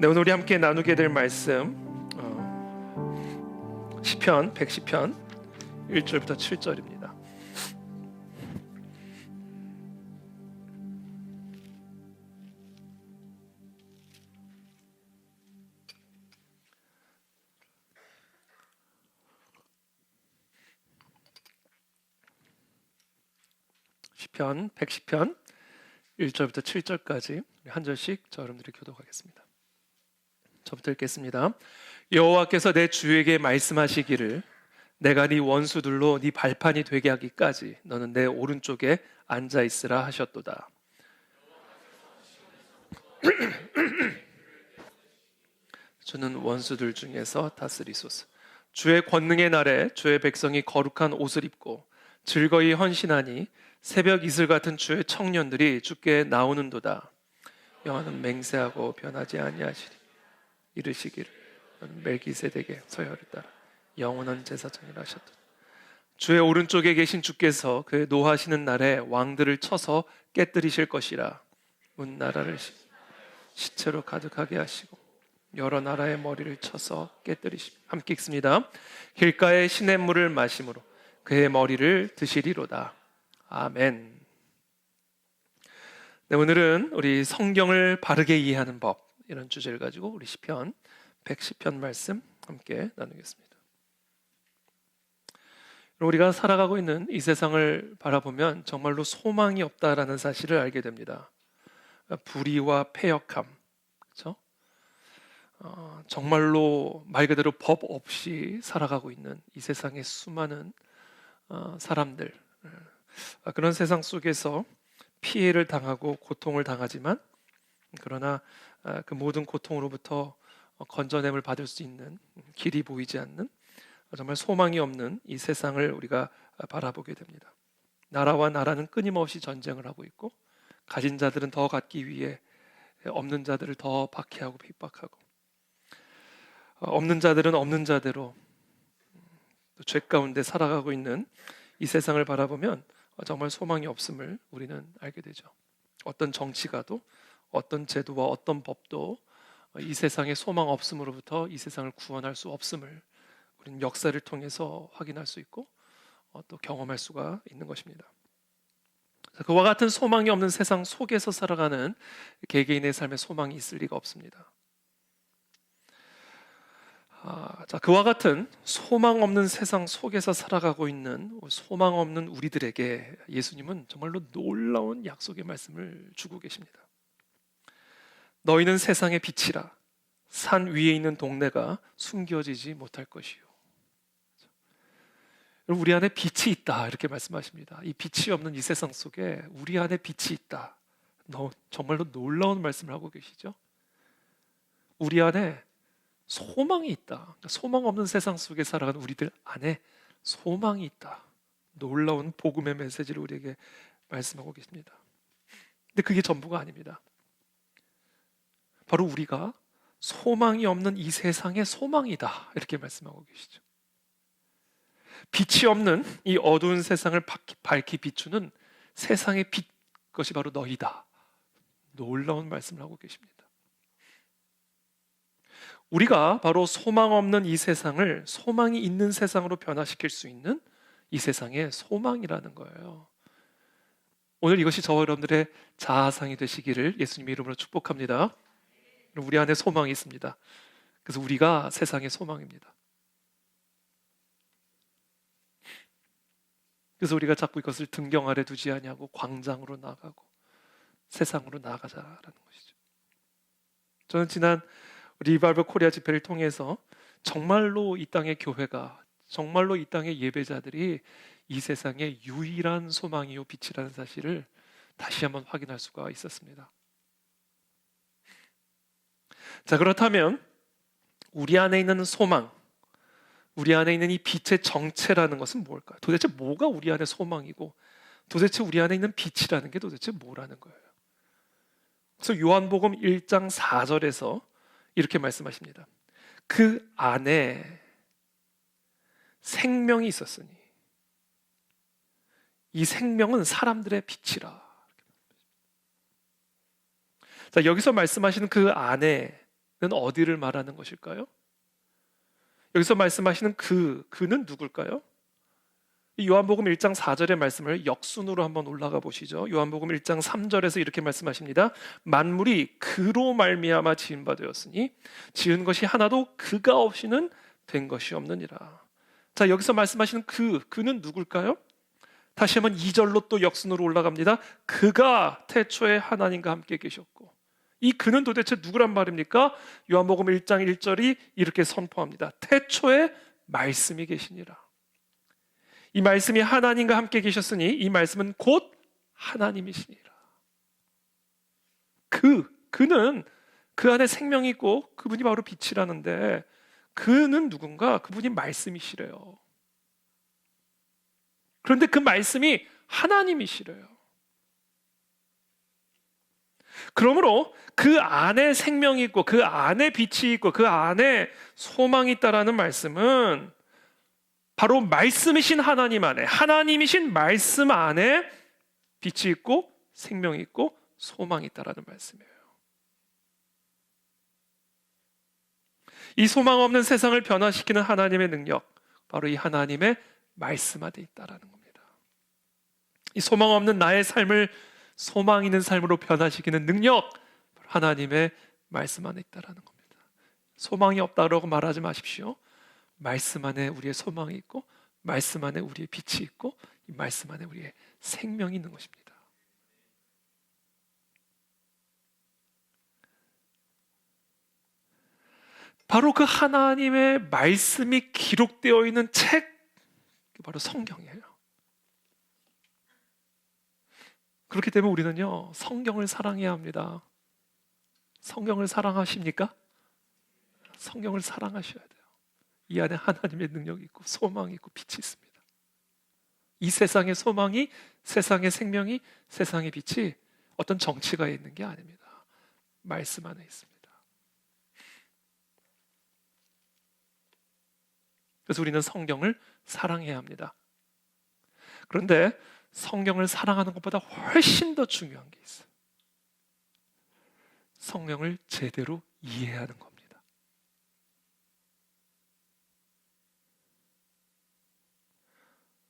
네, 오늘 우리 함께 나누게 될 말씀 시편 110편 1절부터 7절입니다. 시편 110편 1절부터 7절까지 한 절씩 저 여러분들이 교독하겠습니다. 저부터 읽겠습니다. 여호와께서 내 주에게 말씀하시기를 내가 네 원수들로 네 발판이 되게 하기까지 너는 내 오른쪽에 앉아 있으라 하셨도다. 주는 원수들 중에서 다스리소서. 주의 권능의 날에 주의 백성이 거룩한 옷을 입고 즐거이 헌신하니 새벽 이슬 같은 주의 청년들이 주께 나오는도다. 여호와는 맹세하고 변하지 아니하시리. 이르시기를 너는 멜기세덱의 서열을 따라 영원한 제사장이라 하셨다. 주의 오른쪽에 계신 주께서 그의 노하시는 날에 왕들을 쳐서 깨뜨리실 것이라. 온 나라를 시체로 가득하게 하시고 여러 나라의 머리를 쳐서 깨뜨리십니다. 함께 읽습니다. 길가의 시냇물을 마심으로 그의 머리를 드시리로다. 아멘. 네, 오늘은 우리 성경을 바르게 이해하는 법, 이런 주제를 가지고 우리 시편 110편 말씀 함께 나누겠습니다. 우리가 살아가고 있는 이 세상을 바라보면 정말로 소망이 없다라는 사실을 알게 됩니다. 불의와 패역함, 그렇죠? 정말로 말 그대로 법 없이 살아가고 있는 이 세상의 수많은 사람들, 그런 세상 속에서 피해를 당하고 고통을 당하지만 그러나 그 모든 고통으로부터 건져냄을 받을 수 있는 길이 보이지 않는 정말 소망이 없는 이 세상을 우리가 바라보게 됩니다. 나라와 나라는 끊임없이 전쟁을 하고 있고 가진 자들은 더 갖기 위해 없는 자들을 더 박해하고 핍박하고 없는 자들은 없는 자대로 죄 가운데 살아가고 있는 이 세상을 바라보면 정말 소망이 없음을 우리는 알게 되죠. 어떤 정치가도 어떤 제도와 어떤 법도 이 세상의 소망 없음으로부터 이 세상을 구원할 수 없음을 우리는 역사를 통해서 확인할 수 있고 또 경험할 수가 있는 것입니다. 그와 같은 소망이 없는 세상 속에서 살아가는 개개인의 삶에 소망이 있을 리가 없습니다. 그와 같은 소망 없는 세상 속에서 살아가고 있는 소망 없는 우리들에게 예수님은 정말로 놀라운 약속의 말씀을 주고 계십니다. 너희는 세상의 빛이라. 산 위에 있는 동네가 숨겨지지 못할 것이요. 우리 안에 빛이 있다, 이렇게 말씀하십니다. 이 빛이 없는 이 세상 속에 우리 안에 빛이 있다. 정말로 놀라운 말씀을 하고 계시죠. 우리 안에 소망이 있다. 소망 없는 세상 속에 살아가는 우리들 안에 소망이 있다. 놀라운 복음의 메시지를 우리에게 말씀하고 계십니다. 근데 그게 전부가 아닙니다. 바로 우리가 소망이 없는 이 세상의 소망이다, 이렇게 말씀하고 계시죠. 빛이 없는 이 어두운 세상을 밝히 비추는 세상의 빛, 그것이 바로 너희다. 놀라운 말씀을 하고 계십니다. 우리가 바로 소망 없는 이 세상을 소망이 있는 세상으로 변화시킬 수 있는 이 세상의 소망이라는 거예요. 오늘 이것이 저와 여러분들의 자아상이 되시기를 예수님의 이름으로 축복합니다. 우리 안에 소망이 있습니다. 그래서 우리가 세상의 소망입니다. 그래서 우리가 자꾸 이것을 등경 아래 두지 아니하고 광장으로 나가고 세상으로 나가자라는 것이죠. 저는 지난 리바이벌 코리아 집회를 통해서 정말로 이 땅의 교회가, 정말로 이 땅의 예배자들이 이 세상의 유일한 소망이요 빛이라는 사실을 다시 한번 확인할 수가 있었습니다. 자, 그렇다면 우리 안에 있는 소망, 우리 안에 있는 이 빛의 정체라는 것은 뭘까요? 도대체 뭐가 우리 안에 소망이고 도대체 우리 안에 있는 빛이라는 게 도대체 뭐라는 거예요? 그래서 요한복음 1장 4절에서 이렇게 말씀하십니다. 그 안에 생명이 있었으니 이 생명은 사람들의 빛이라. 자, 여기서 말씀하시는 그 안에 어디를 말하는 것일까요? 여기서 말씀하시는 그는 누굴까요? 이 요한복음 1장 4절의 말씀을 역순으로 한번 올라가 보시죠. 요한복음 1장 3절에서 이렇게 말씀하십니다. 만물이 그로 말미암아 지은 바 되었으니 지은 것이 하나도 그가 없이는 된 것이 없느니라. 자, 여기서 말씀하시는 그는 누굴까요? 다시 한번 2절로 또 역순으로 올라갑니다. 그가 태초에 하나님과 함께 계셨고, 이 그는 도대체 누구란 말입니까? 요한복음 1장 1절이 이렇게 선포합니다. 태초에 말씀이 계시니라. 이 말씀이 하나님과 함께 계셨으니 이 말씀은 곧 하나님이시니라. 그는 그 안에 생명이 있고 그분이 바로 빛이라는데, 그는 누군가? 그분이 말씀이시래요. 그런데 그 말씀이 하나님이시래요. 그러므로 그 안에 생명이 있고 그 안에 빛이 있고 그 안에 소망이 있다라는 말씀은 바로 말씀이신 하나님 안에, 하나님이신 말씀 안에 빛이 있고 생명이 있고 소망이 있다라는 말씀이에요. 이 소망 없는 세상을 변화시키는 하나님의 능력, 바로 이 하나님의 말씀 안에 있다라는 겁니다. 이 소망 없는 나의 삶을 소망 있는 삶으로 변화시키는 능력, 하나님의 말씀 안에 있다라는 겁니다. 소망이 없다라고 말하지 마십시오. 말씀 안에 우리의 소망이 있고 말씀 안에 우리의 빛이 있고 이 말씀 안에 우리의 생명이 있는 것입니다. 바로 그 하나님의 말씀이 기록되어 있는 책, 바로 성경이에요. 그렇기 때문에 우리는요, 성경을 사랑해야 합니다. 성경을 사랑하십니까? 성경을 사랑하셔야 돼요. 이 안에 하나님의 능력이 있고 소망이 있고 빛이 있습니다. 이 세상의 소망이, 세상의 생명이, 세상의 빛이 어떤 정치가에 있는 게 아닙니다. 말씀 안에 있습니다. 그래서 우리는 성경을 사랑해야 합니다. 그런데 성경을 사랑하는 것보다 훨씬 더 중요한 게 있어요. 성경을 제대로 이해하는 겁니다.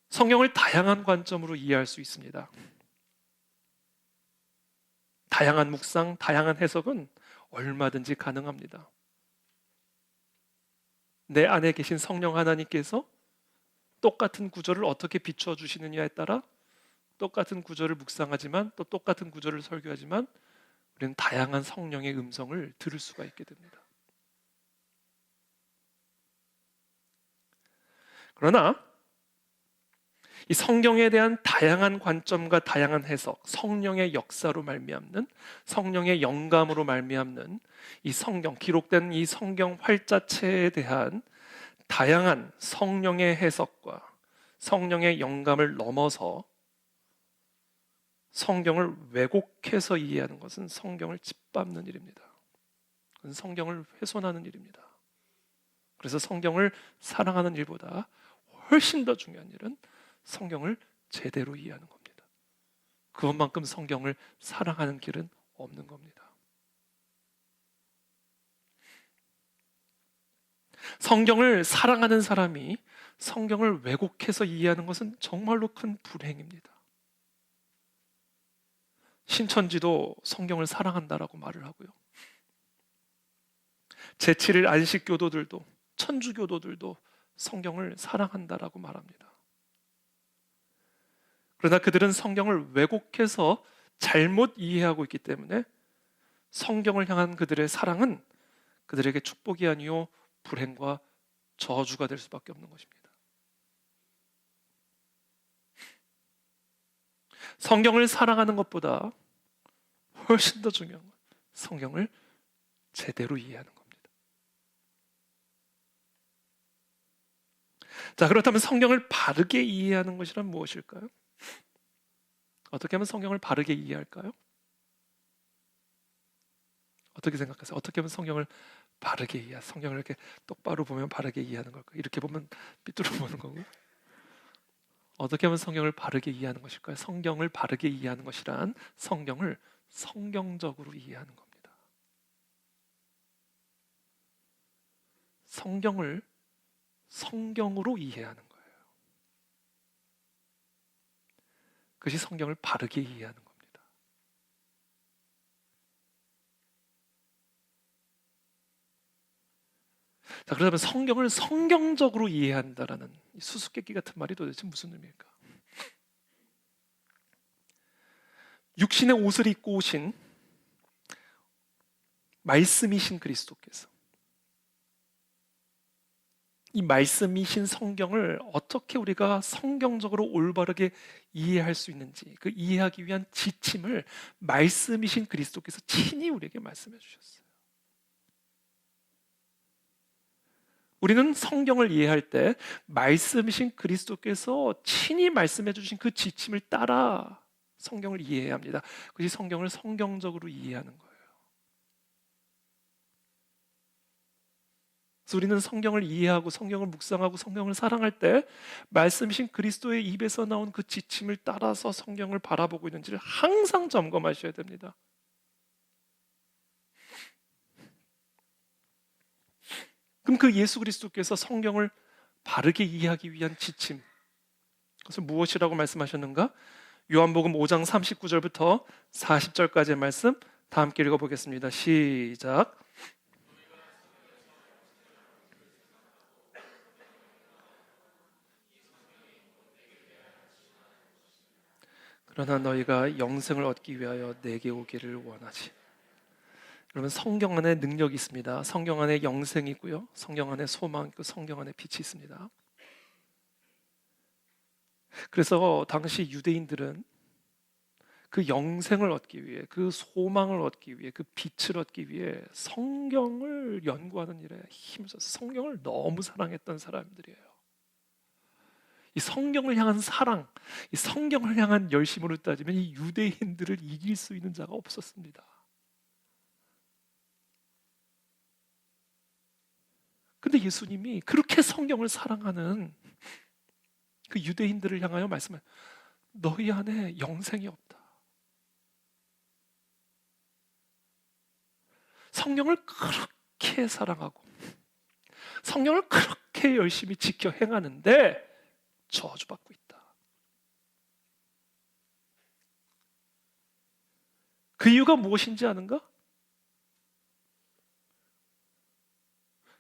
성경을 다양한 관점으로 이해할 수 있습니다. 다양한 묵상, 다양한 해석은 얼마든지 가능합니다. 내 안에 계신 성령 하나님께서 똑같은 구절을 어떻게 비추어 주시느냐에 따라 똑같은 구절을 묵상하지만 또 똑같은 구절을 설교하지만 우리는 다양한 성령의 음성을 들을 수가 있게 됩니다. 그러나 이 성경에 대한 다양한 관점과 다양한 해석, 성령의 역사로 말미암는, 성령의 영감으로 말미암는 이 성경, 기록된 이 성경 활자체에 대한 다양한 성령의 해석과 성령의 영감을 넘어서 성경을 왜곡해서 이해하는 것은 성경을 짓밟는 일입니다. 그건 성경을 훼손하는 일입니다. 그래서 성경을 사랑하는 일보다 훨씬 더 중요한 일은 성경을 제대로 이해하는 겁니다. 그것만큼 성경을 사랑하는 길은 없는 겁니다. 성경을 사랑하는 사람이 성경을 왜곡해서 이해하는 것은 정말로 큰 불행입니다. 신천지도 성경을 사랑한다라고 말을 하고요. 제7일 안식교도들도 천주교도들도 성경을 사랑한다라고 말합니다. 그러나 그들은 성경을 왜곡해서 잘못 이해하고 있기 때문에 성경을 향한 그들의 사랑은 그들에게 축복이 아니요 불행과 저주가 될 수밖에 없는 것입니다. 성경을 사랑하는 것보다 훨씬 더 중요한 건 성경을 제대로 이해하는 겁니다. 자, 그렇다면 성경을 바르게 이해하는 것이란 무엇일까요? 어떻게 하면 성경을 바르게 이해할까요? 어떻게 생각하세요? 어떻게 하면 성경을 바르게 이해? 성경을 이렇게 똑바로 보면 바르게 이해하는 걸까요? 이렇게 보면 삐뚤어 보는 거고. 어떻게 하면 성경을 바르게 이해하는 것일까요? 성경을 바르게 이해하는 것이란 성경을 성경적으로 이해하는 겁니다. 성경을 성경으로 이해하는 거예요. 그것이 성경을 바르게 이해하는 겁니다. 자, 그러면 성경을 성경적으로 이해한다라는 이 수수께끼 같은 말이 도대체 무슨 의미일까? 육신의 옷을 입고 오신 말씀이신 그리스도께서 이 말씀이신 성경을 어떻게 우리가 성경적으로 올바르게 이해할 수 있는지, 그 이해하기 위한 지침을 말씀이신 그리스도께서 친히 우리에게 말씀해 주셨어요. 우리는 성경을 이해할 때 말씀이신 그리스도께서 친히 말씀해 주신 그 지침을 따라 성경을 이해해야 합니다. 그것이 성경을 성경적으로 이해하는 거예요. 그래서 우리는 성경을 이해하고 성경을 묵상하고 성경을 사랑할 때 말씀이신 그리스도의 입에서 나온 그 지침을 따라서 성경을 바라보고 있는지를 항상 점검하셔야 됩니다. 그럼 그 예수 그리스도께서 성경을 바르게 이해하기 위한 지침, 그것은 무엇이라고 말씀하셨는가? 요한복음 5장 39절부터 40절까지의 말씀 다 함께 읽어보겠습니다. 시작. 그러나 너희가 영생을 얻기 위하여 내게 오기를 원하지. 여러분, 성경 안에 능력이 있습니다. 성경 안에 영생이 있고요, 성경 안에 소망 있고 성경 안에 빛이 있습니다. 그래서 당시 유대인들은 그 영생을 얻기 위해, 그 소망을 얻기 위해, 그 빛을 얻기 위해 성경을 연구하는 일에 힘을 써서 성경을 너무 사랑했던 사람들이에요. 이 성경을 향한 사랑, 이 성경을 향한 열심으로 따지면 이 유대인들을 이길 수 있는 자가 없었습니다. 근데 예수님이 그렇게 성경을 사랑하는 그 유대인들을 향하여 말씀해, 너희 안에 영생이 없다. 성경을 그렇게 사랑하고 성경을 그렇게 열심히 지켜 행하는데 저주받고 있다. 그 이유가 무엇인지 아는가?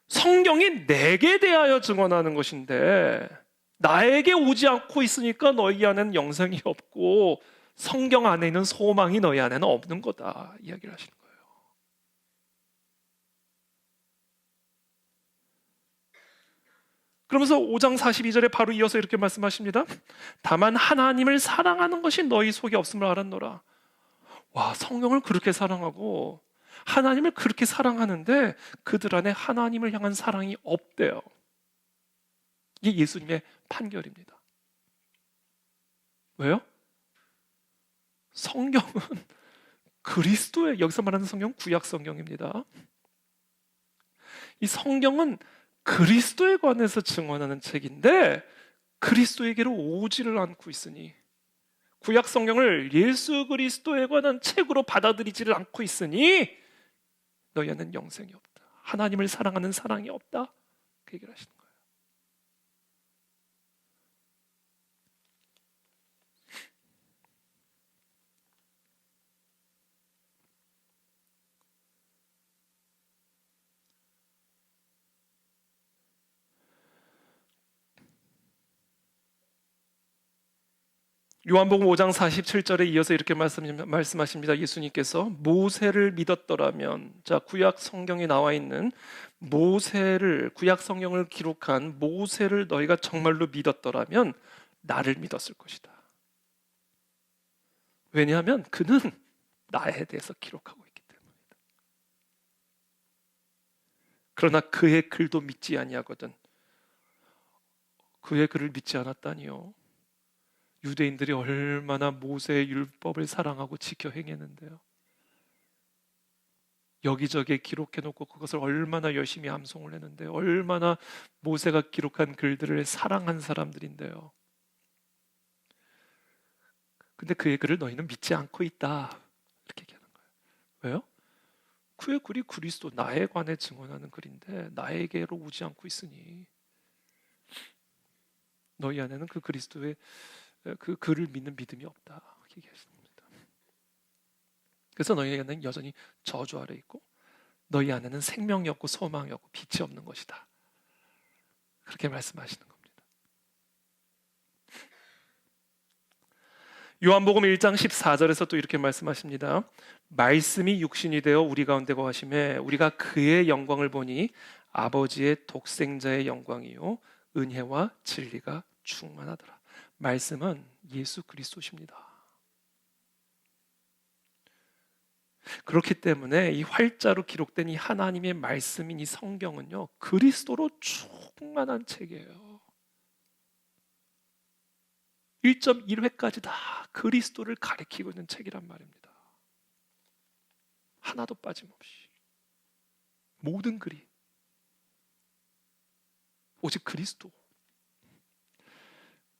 성경이 내게 대하여 증언하는 것인데 나에게 오지 않고 있으니까 너희 안에는 영생이 없고 성경 안에 있는 소망이 너희 안에는 없는 거다, 이야기를 하시는 거예요. 그러면서 5장 42절에 바로 이어서 이렇게 말씀하십니다. 다만 하나님을 사랑하는 것이 너희 속에 없음을 알았노라. 와, 성경을 그렇게 사랑하고 하나님을 그렇게 사랑하는데 그들 안에 하나님을 향한 사랑이 없대요. 이게 예수님의 판결입니다. 왜요? 성경은 그리스도의, 여기서 말하는 성경은 구약 성경입니다. 이 성경은 그리스도에 관해서 증언하는 책인데 그리스도에게로 오지를 않고 있으니, 구약 성경을 예수 그리스도에 관한 책으로 받아들이지를 않고 있으니 너희는 영생이 없다, 하나님을 사랑하는 사랑이 없다, 그 얘기를 하시는 거예요. 요한복음 5장 47절에 이어서 이렇게 말씀하십니다. 예수님께서 모세를 믿었더라면, 자, 구약 성경에 나와 있는 모세를, 구약 성경을 기록한 모세를 너희가 정말로 믿었더라면 나를 믿었을 것이다. 왜냐하면 그는 나에 대해서 기록하고 있기 때문이다. 그러나 그의 글도 믿지 아니하거든. 그의 글을 믿지 않았다니요. 유대인들이 얼마나 모세의 율법을 사랑하고 지켜 행했는데요. 여기저기에 기록해놓고 그것을 얼마나 열심히 암송을 했는데, 얼마나 모세가 기록한 글들을 사랑한 사람들인데요. 근데 그의 글을 너희는 믿지 않고 있다, 이렇게 얘기하는 거예요. 왜요? 그의 글이 그리스도 나에 관해 증언하는 글인데 나에게로 오지 않고 있으니 너희 안에는 그 그리스도의 그 글을 믿는 믿음이 없다. 얘기했습니다. 그래서 너희에게는 여전히 저주 아래 있고 너희 안에는 생명이 없고 소망이 없고 빛이 없는 것이다. 그렇게 말씀하시는 겁니다. 요한복음 1장 14절에서 또 이렇게 말씀하십니다. 말씀이 육신이 되어 우리 가운데 거하심에 우리가 그의 영광을 보니 아버지의 독생자의 영광이요 은혜와 진리가 충만하더라. 말씀은 예수 그리스도십니다. 그렇기 때문에 이 활자로 기록된 이 하나님의 말씀인 이 성경은요, 그리스도로 충만한 책이에요. 1.1회까지 다 그리스도를 가리키고 있는 책이란 말입니다. 하나도 빠짐없이 모든 글이 오직 그리스도,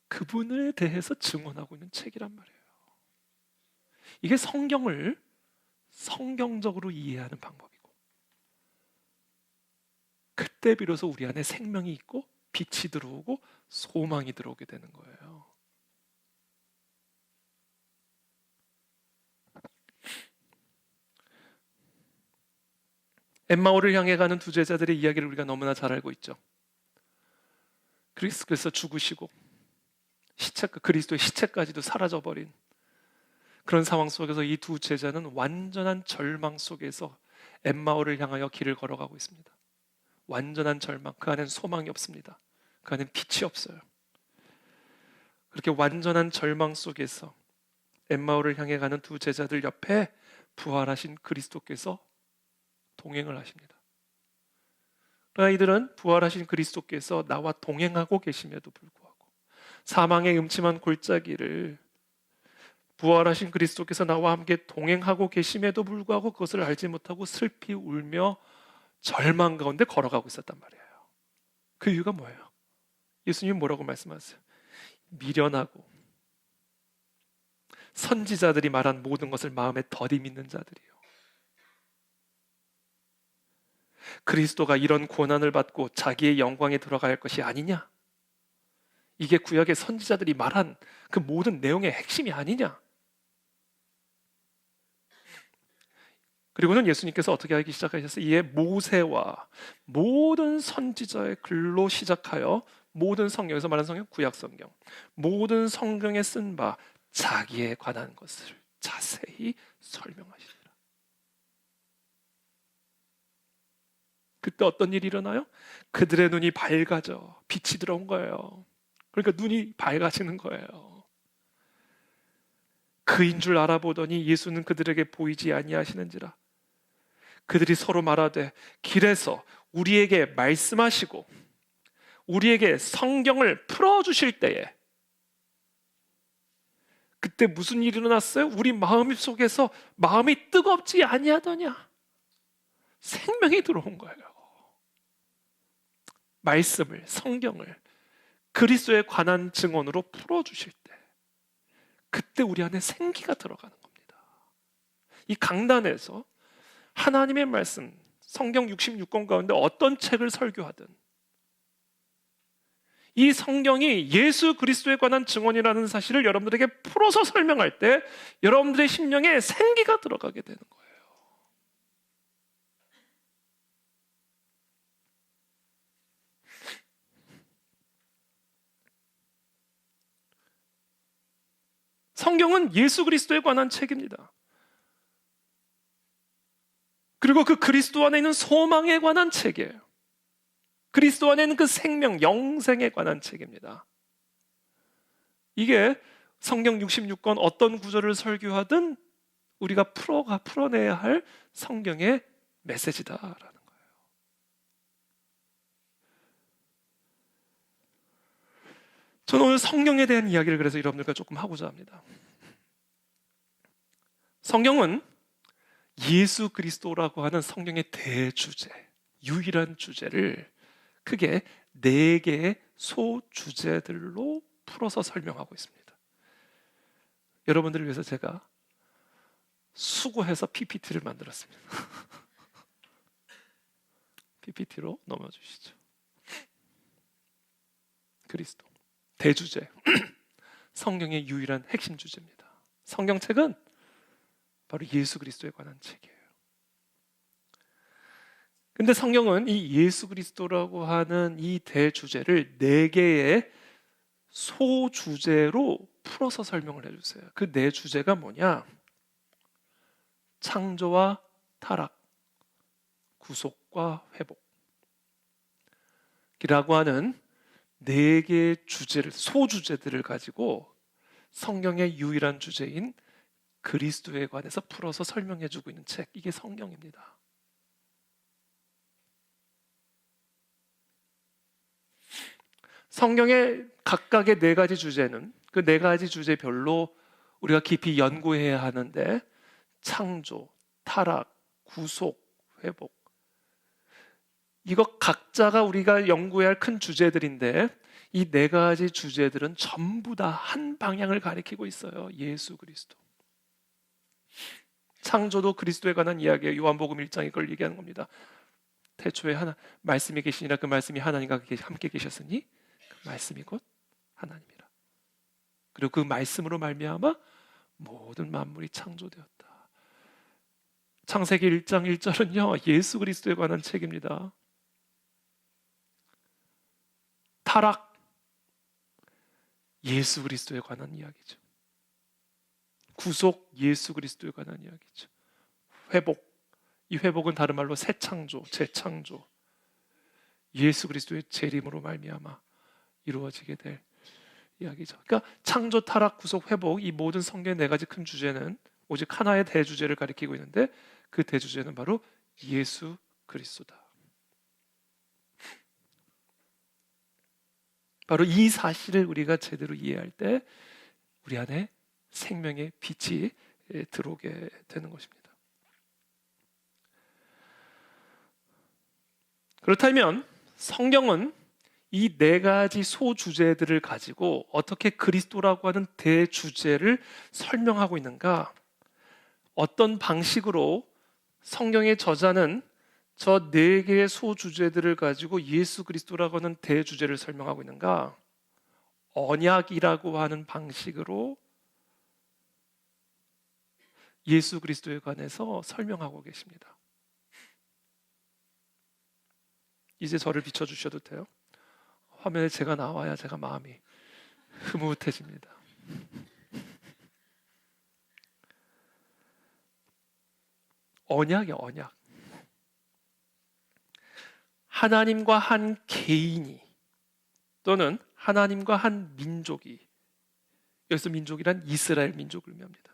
그분에 대해서 증언하고 있는 책이란 말이에요. 이게 성경을 성경적으로 이해하는 방법이고, 그때 비로소 우리 안에 생명이 있고 빛이 들어오고 소망이 들어오게 되는 거예요. 엠마오를 향해 가는 두 제자들의 이야기를 우리가 너무나 잘 알고 있죠. 그리스도께서 죽으시고 그리스도의 시체까지도 사라져버린 그런 상황 속에서 이 두 제자는 완전한 절망 속에서 엠마오를 향하여 길을 걸어가고 있습니다. 완전한 절망, 그 안엔 소망이 없습니다. 그 안엔 빛이 없어요. 그렇게 완전한 절망 속에서 엠마오를 향해 가는 두 제자들 옆에 부활하신 그리스도께서 동행을 하십니다. 그러나 이들은 부활하신 그리스도께서 나와 동행하고 계심에도 불구하고 사망의 음침한 골짜기를 부활하신 그리스도께서 나와 함께 동행하고 계심에도 불구하고 그것을 알지 못하고 슬피 울며 절망 가운데 걸어가고 있었단 말이에요. 그 이유가 뭐예요? 예수님이 뭐라고 말씀하세요? 미련하고 선지자들이 말한 모든 것을 마음에 더디 믿는 자들이요, 그리스도가 이런 고난을 받고 자기의 영광에 들어갈 것이 아니냐? 이게 구약의 선지자들이 말한 그 모든 내용의 핵심이 아니냐? 그리고는 예수님께서 어떻게 하기 시작하셨어요? 이에 모세와 모든 선지자의 글로 시작하여 모든 성경에서 말하는 성경, 구약 성경, 모든 성경에 쓴 바 자기에 관한 것을 자세히 설명하시니라. 그때 어떤 일이 일어나요? 그들의 눈이 밝아져 빛이 들어온 거예요. 그러니까 눈이 밝아지는 거예요. 그인 줄 알아보더니 예수는 그들에게 보이지 아니하시는지라. 그들이 서로 말하되 길에서 우리에게 말씀하시고 우리에게 성경을 풀어주실 때에, 그때 무슨 일이 일어났어요? 우리 마음 속에서 마음이 뜨겁지 아니하더냐? 생명이 들어온 거예요. 말씀을, 성경을 그리스도에 관한 증언으로 풀어주실 때, 그때 우리 안에 생기가 들어가는 겁니다. 이 강단에서 하나님의 말씀, 성경 66권 가운데 어떤 책을 설교하든 이 성경이 예수 그리스도에 관한 증언이라는 사실을 여러분들에게 풀어서 설명할 때 여러분들의 심령에 생기가 들어가게 되는 거예요. 성경은 예수 그리스도에 관한 책입니다. 그리고 그 그리스도 안에 있는 소망에 관한 책이에요. 그리스도 안에 있는 그 생명, 영생에 관한 책입니다. 이게 성경 66권 어떤 구절을 설교하든 우리가 풀어내야 할 성경의 메시지다라는 거예요. 저는 오늘 성경에 대한 이야기를 그래서 여러분들과 조금 하고자 합니다. 성경은 예수 그리스도라고 하는 성경의 대주제, 유일한 주제를 크게 4개의 소주제들로 풀어서 설명하고 있습니다. 여러분들을 위해서 제가 수고해서 PPT를 만들었습니다. PPT로 넘어주시죠. 그리스도 대주제 성경의 유일한 핵심 주제입니다. 성경책은 바로 예수 그리스도에 관한 책이에요. 근데 성경은 이 예수 그리스도라고 하는 이 대주제를 4개의 소주제로 풀어서 설명을 해주세요. 그 4주제가 뭐냐? 창조와 타락, 구속과 회복이라고 하는 4개의 주제를, 소주제들을 가지고 성경의 유일한 주제인 그리스도에 관해서 풀어서 설명해주고 있는 책, 이게 성경입니다. 성경의 각각의 4가지 주제는 그 4가지 주제별로 우리가 깊이 연구해야 하는데, 창조, 타락, 구속, 회복, 이거 각자가 우리가 연구해야 할 큰 주제들인데, 이 4가지 주제들은 전부 다 한 방향을 가리키고 있어요. 예수 그리스도. 창조도 그리스도에 관한 이야기예요. 요한복음 1장에 그걸 얘기하는 겁니다. 태초에 말씀이 계시니라, 그 말씀이 하나님과 함께 계셨으니 그 말씀이 곧 하나님이라. 그리고 그 말씀으로 말미암아 모든 만물이 창조되었다. 창세기 1장 1절은요 예수 그리스도에 관한 책입니다. 타락, 예수 그리스도에 관한 이야기죠. 구속, 예수 그리스도에 관한 이야기죠. 회복, 이 회복은 다른 말로 새 창조, 재창조, 예수 그리스도의 재림으로 말미암아 이루어지게 될 이야기죠. 그러니까 창조, 타락, 구속, 회복, 이 모든 성경의 4가지 큰 주제는 오직 하나의 대주제를 가리키고 있는데, 그 대주제는 바로 예수 그리스도다. 바로 이 사실을 우리가 제대로 이해할 때 우리 안에 생명의 빛이 들어오게 되는 것입니다. 그렇다면 성경은 이 4가지 소주제들을 가지고 어떻게 그리스도라고 하는 대주제를 설명하고 있는가? 어떤 방식으로 성경의 저자는 저 4개의 소주제들을 가지고 예수 그리스도라고 하는 대주제를 설명하고 있는가? 언약이라고 하는 방식으로 예수 그리스도에 관해서 설명하고 계십니다. 이제 저를 비춰주셔도 돼요. 화면에 제가 나와야 제가 마음이 흐뭇해집니다. 언약이야, 언약. 하나님과 한 개인이 또는 하나님과 한 민족이, 여기서 민족이란 이스라엘 민족을 의미합니다.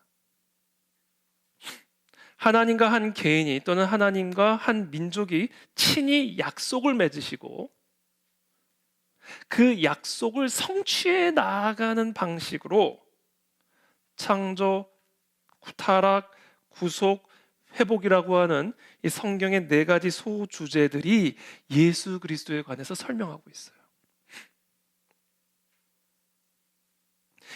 하나님과 한 개인이 또는 하나님과 한 민족이 친히 약속을 맺으시고 그 약속을 성취해 나아가는 방식으로 창조, 타락, 구속, 회복이라고 하는 이 성경의 4가지 소주제들이 예수 그리스도에 관해서 설명하고 있어요.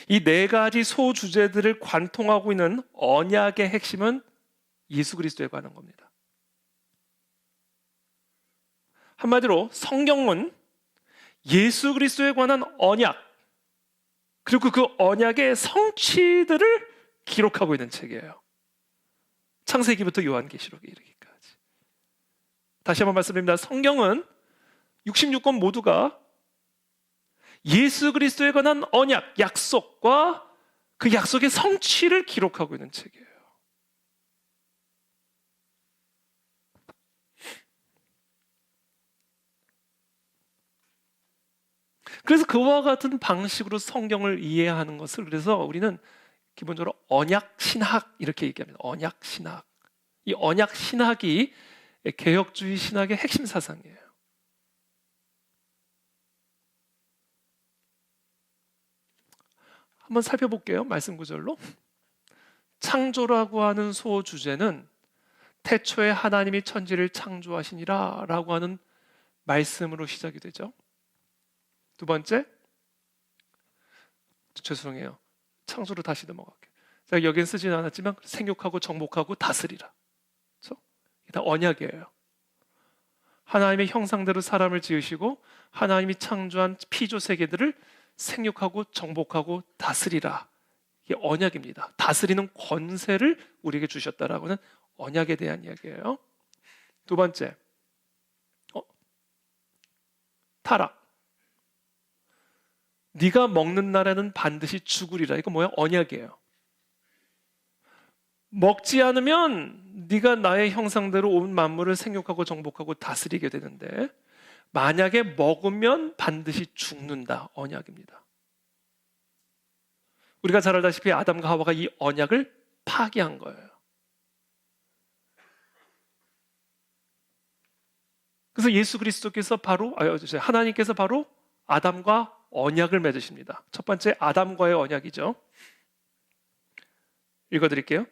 이 4가지 소주제들을 관통하고 있는 언약의 핵심은 예수 그리스도에 관한 겁니다. 한마디로 성경은 예수 그리스도에 관한 언약, 그리고 그 언약의 성취들을 기록하고 있는 책이에요. 창세기부터 요한계시록에 이르기까지. 다시 한번 말씀드립니다. 성경은 66권 모두가 예수 그리스도에 관한 언약, 약속과 그 약속의 성취를 기록하고 있는 책이에요. 그래서 그와 같은 방식으로 성경을 이해하는 것을, 그래서 우리는 기본적으로 언약 신학 이렇게 얘기합니다. 언약 신학. 이 언약 신학이 개혁주의 신학의 핵심 사상이에요. 한번 살펴볼게요. 말씀 구절로. 창조라고 하는 소주제는 태초에 하나님이 천지를 창조하시니라 라고 하는 말씀으로 시작이 되죠. 두 번째, 죄송해요. 창조로 다시 넘어갈게요. 제가 여기엔 쓰지는 않았지만 생육하고 정복하고 다스리라. 그렇죠? 이게 다 언약이에요. 하나님의 형상대로 사람을 지으시고 하나님이 창조한 피조 세계들을 생육하고 정복하고 다스리라. 이게 언약입니다. 다스리는 권세를 우리에게 주셨다라고는 언약에 대한 이야기예요. 두 번째, 타락. 네가 먹는 날에는 반드시 죽으리라. 이거 뭐야? 언약이에요. 먹지 않으면 네가 나의 형상대로 온 만물을 생육하고 정복하고 다스리게 되는데 만약에 먹으면 반드시 죽는다. 언약입니다. 우리가 잘 알다시피 아담과 하와가 이 언약을 파기한 거예요. 그래서 예수 그리스도께서 하나님께서 바로 아담과 언약을 맺으십니다. 첫 번째 아담과의 언약이죠. 읽어드릴게요.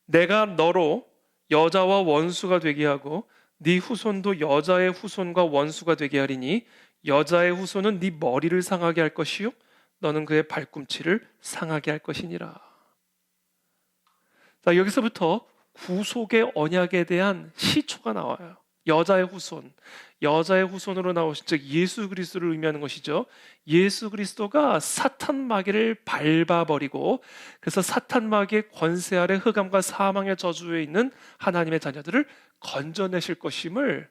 내가 너로 여자와 원수가 되게 하고 네 후손도 여자의 후손과 원수가 되게 하리니 여자의 후손은 네 머리를 상하게 할 것이요 너는 그의 발꿈치를 상하게 할 것이니라. 자, 여기서부터 구속의 언약에 대한 시초가 나와요. 여자의 후손으로 나오신 즉 예수 그리스도를 의미하는 것이죠. 예수 그리스도가 사탄 마귀를 밟아버리고 그래서 사탄 마귀의 권세 아래 흑암과 사망의 저주에 있는 하나님의 자녀들을 건져내실 것임을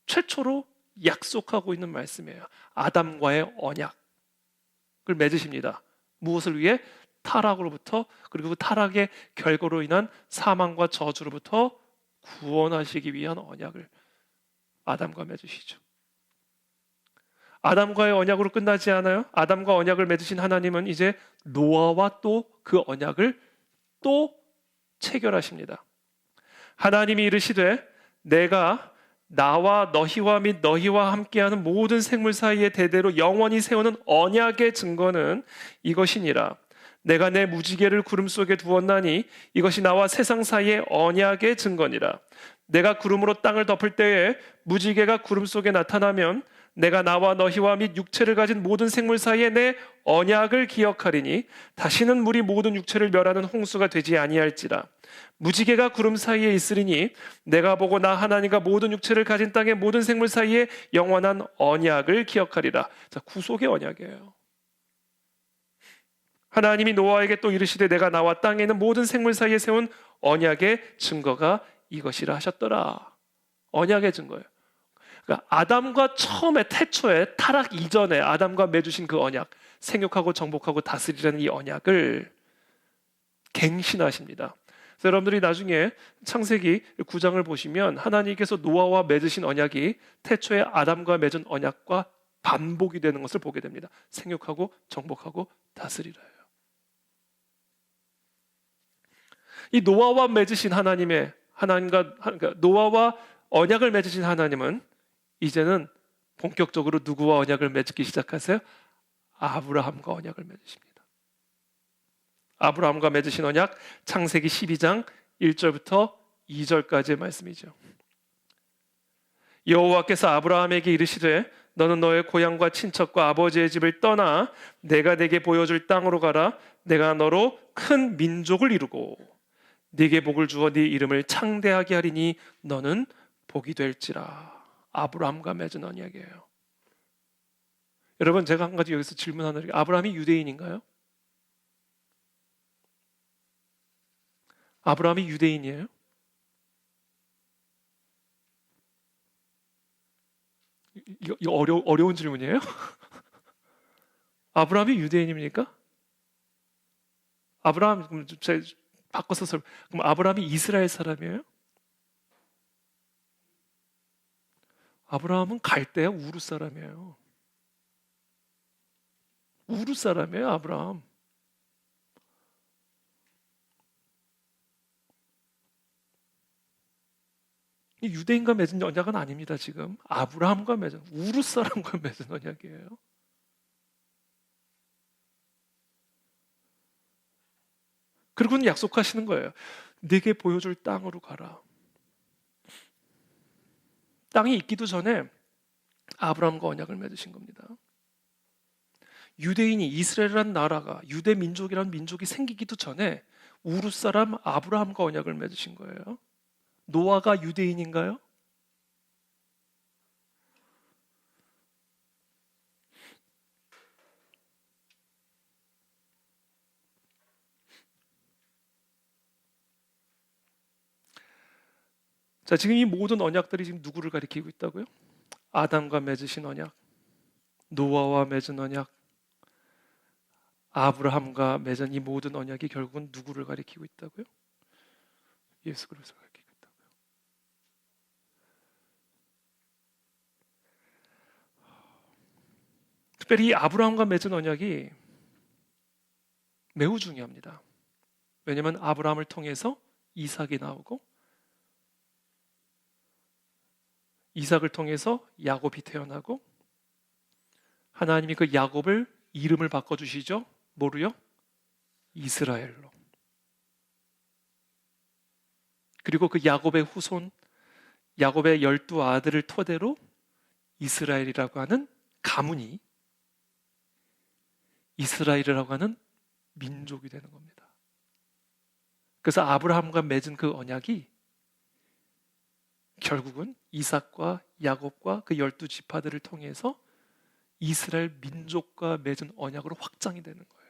최초로 약속하고 있는 말씀이에요. 아담과의 언약을 맺으십니다. 무엇을 위해? 타락으로부터 그리고 그 타락의 결과로 인한 사망과 저주로부터 구원하시기 위한 언약을 아담과 맺으시죠. 아담과의 언약으로 끝나지 않아요. 아담과 언약을 맺으신 하나님은 이제 노아와 또 그 언약을 또 체결하십니다. 하나님이 이르시되 내가 나와 너희와 및 너희와 함께하는 모든 생물 사이에 대대로 영원히 세우는 언약의 증거는 이것이니라. 내가 내 무지개를 구름 속에 두었나니 이것이 나와 세상 사이의 언약의 증거니라. 내가 구름으로 땅을 덮을 때에 무지개가 구름 속에 나타나면 내가 나와 너희와 및 육체를 가진 모든 생물 사이에 내 언약을 기억하리니 다시는 물이 모든 육체를 멸하는 홍수가 되지 아니할지라. 무지개가 구름 사이에 있으리니 내가 보고 나 하나님과 모든 육체를 가진 땅의 모든 생물 사이에 영원한 언약을 기억하리라. 자, 구속의 언약이에요. 하나님이 노아에게 또 이르시되 내가 나와 땅에 있는 모든 생물 사이에 세운 언약의 증거가 이것이라 하셨더라. 언약의 증거예요. 그러니까 아담과 처음에 태초에 타락 이전에 아담과 맺으신 그 언약, 생육하고 정복하고 다스리라는 이 언약을 갱신하십니다. 그래서 여러분들이 나중에 창세기 9장을 보시면 하나님께서 노아와 맺으신 언약이 태초에 아담과 맺은 언약과 반복이 되는 것을 보게 됩니다. 생육하고 정복하고 다스리라요. 이 노아와 맺으신 그러니까 노아와 언약을 맺으신 하나님은 이제는 본격적으로 누구와 언약을 맺기 시작하세요? 아브라함과 언약을 맺으십니다. 아브라함과 맺으신 언약 창세기 12장 1절부터 2절까지의 말씀이죠. 여호와께서 아브라함에게 이르시되 너는 너의 고향과 친척과 아버지의 집을 떠나 내가 네게 보여줄 땅으로 가라. 내가 너로 큰 민족을 이루고 네게 복을 주어 네 이름을 창대하게 하리니 너는 복이 될지라. 아브라함과 맺은 언약이에요. 여러분, 제가 한 가지 여기서 질문하는 게 아브라함이 유대인인가요? 아브라함이 유대인이에요? 이거 어려운 질문이에요? 아브라함이 유대인입니까? 아브라함, 제가 바꿔서 그럼 아브라함이 이스라엘 사람이에요? 아브라함은 갈대아 우르 사람이에요. 우르 사람이에요, 아브라함. 유대인과 맺은 언약은 아닙니다. 지금 아브라함과 맺은 우르 사람과 맺은 언약이에요. 그리고는 약속하시는 거예요. 네게 보여줄 땅으로 가라. 땅이 있기도 전에 아브라함과 언약을 맺으신 겁니다. 유대인이 이스라엘이라는 나라가 유대 민족이라는 민족이 생기기도 전에 우르 사람 아브라함과 언약을 맺으신 거예요. 노아가 유대인인가요? 자, 지금 이 모든 언약들이 지금 누구를 가리키고 있다고요? 아담과 맺으신 언약, 노아와 맺은 언약, 아브라함과 맺은 이 모든 언약이 결국은 누구를 가리키고 있다고요? 예수 그리스도를 가리키고 있다고요. 특별히 이 아브라함과 맺은 언약이 매우 중요합니다. 왜냐하면 아브라함을 통해서 이삭이 나오고 이삭을 통해서 야곱이 태어나고 하나님이 그 야곱을 이름을 바꿔주시죠. 뭐로요? 이스라엘로. 그리고 그 야곱의 후손, 야곱의 12아들을 토대로 이스라엘이라고 하는 가문이 이스라엘이라고 하는 민족이 되는 겁니다. 그래서 아브라함과 맺은 그 언약이 결국은 이삭과 야곱과 그 12지파들을 통해서 이스라엘 민족과 맺은 언약으로 확장이 되는 거예요.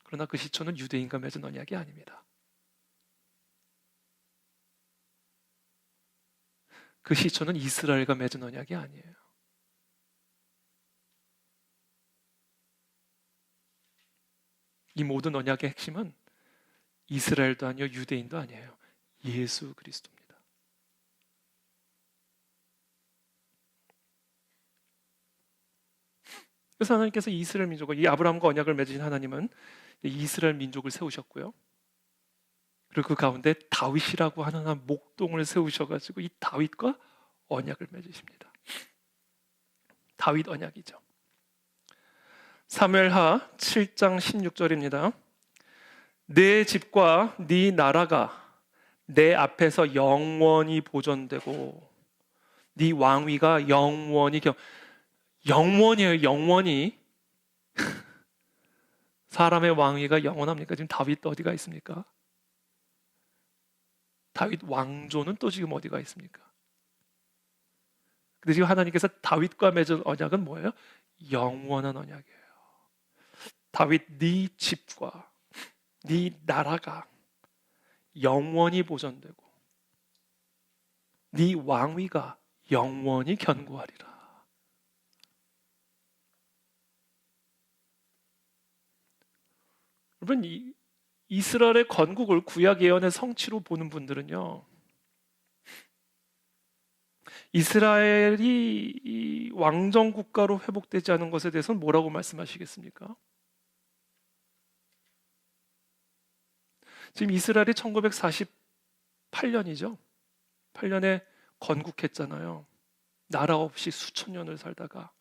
그러나 그 시초는 유대인과 맺은 언약이 아닙니다. 그 시초는 이스라엘과 맺은 언약이 아니에요. 이 모든 언약의 핵심은 이스라엘도 아니요 유대인도 아니에요. 예수 그리스도입니다. 그래서 하나님께서 이스라엘 민족을, 이 아브라함과 언약을 맺으신 하나님은 이스라엘 민족을 세우셨고요. 그리고 그 가운데 다윗이라고 하는 한 목동을 세우셔가지고 이 다윗과 언약을 맺으십니다. 다윗 언약이죠. 사무엘하 7장 16절입니다. 내 집과 네 나라가 내 앞에서 영원히 보존되고 네 왕위가 영원이에요. 영원히. 사람의 왕위가 영원합니까? 지금 다윗 어디가 있습니까? 다윗 왕조는 또 지금 어디가 있습니까? 근데 지금 하나님께서 다윗과 맺은 언약은 뭐예요? 영원한 언약이에요. 다윗 네 집과 네 나라가 영원히 보존되고 네 왕위가 영원히 견고하리라. 여러분, 이스라엘의 건국을 구약 예언의 성취로 보는 분들은요, 이스라엘이 이 왕정 국가로 회복되지 않은 것에 대해서는 뭐라고 말씀하시겠습니까? 지금 이스라엘이 1948년이죠. 8년에 건국했잖아요. 나라 없이 수천 년을 살다가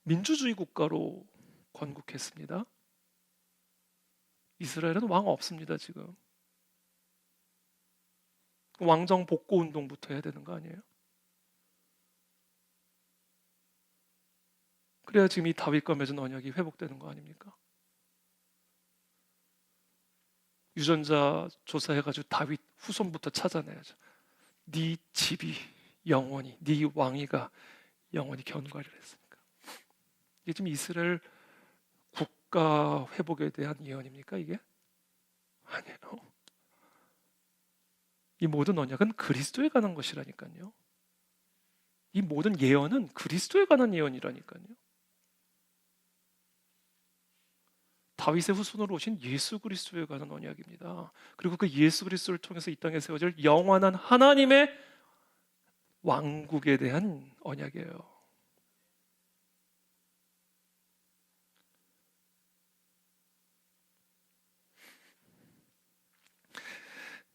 민주주의 국가로 건국했습니다. 이스라엘은 왕 없습니다, 지금. 왕정 복고 운동부터 해야 되는 거 아니에요? 그래야 지금 이 다윗과 맺은 언약이 회복되는 거 아닙니까? 유전자 조사해가지고 다윗 후손부터 찾아내야죠. 네 집이 영원히, 네 왕위가 영원히 견고하리라 했으니까. 이게 지금 이스라엘 국가 회복에 대한 예언입니까, 이게? 아니에요. 이 모든 언약은 그리스도에 관한 것이라니까요. 이 모든 예언은 그리스도에 관한 예언이라니까요. 다윗의 후손으로 오신 예수 그리스도에 관한 언약입니다. 그리고 그 예수 그리스도를 통해서 이 땅에 세워질 영원한 하나님의 왕국에 대한 언약이에요.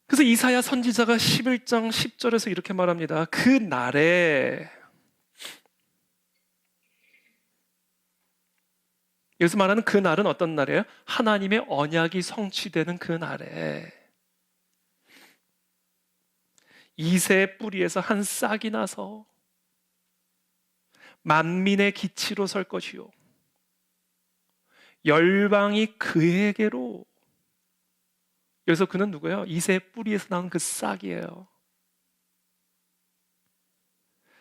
그래서 이사야 선지자가 11장 10절에서 이렇게 말합니다. 그 날에, 여기서 말하는 그 날은 어떤 날이에요? 하나님의 언약이 성취되는 그 날에 이새의 뿌리에서 한 싹이 나서 만민의 기치로 설 것이요 열방이 그에게로, 여기서 그는 누구예요? 이새의 뿌리에서 나온 그 싹이에요.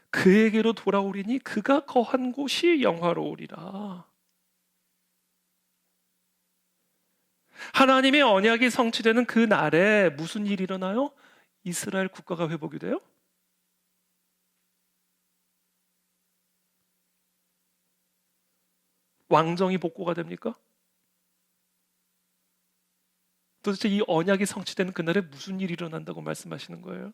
그에게로 돌아오리니 그가 거한 곳이 영화로우리라. 하나님의 언약이 성취되는 그 날에 무슨 일이 일어나요? 이스라엘 국가가 회복이 돼요? 왕정이 복고가 됩니까? 도대체 이 언약이 성취되는 그날에 무슨 일이 일어난다고 말씀하시는 거예요?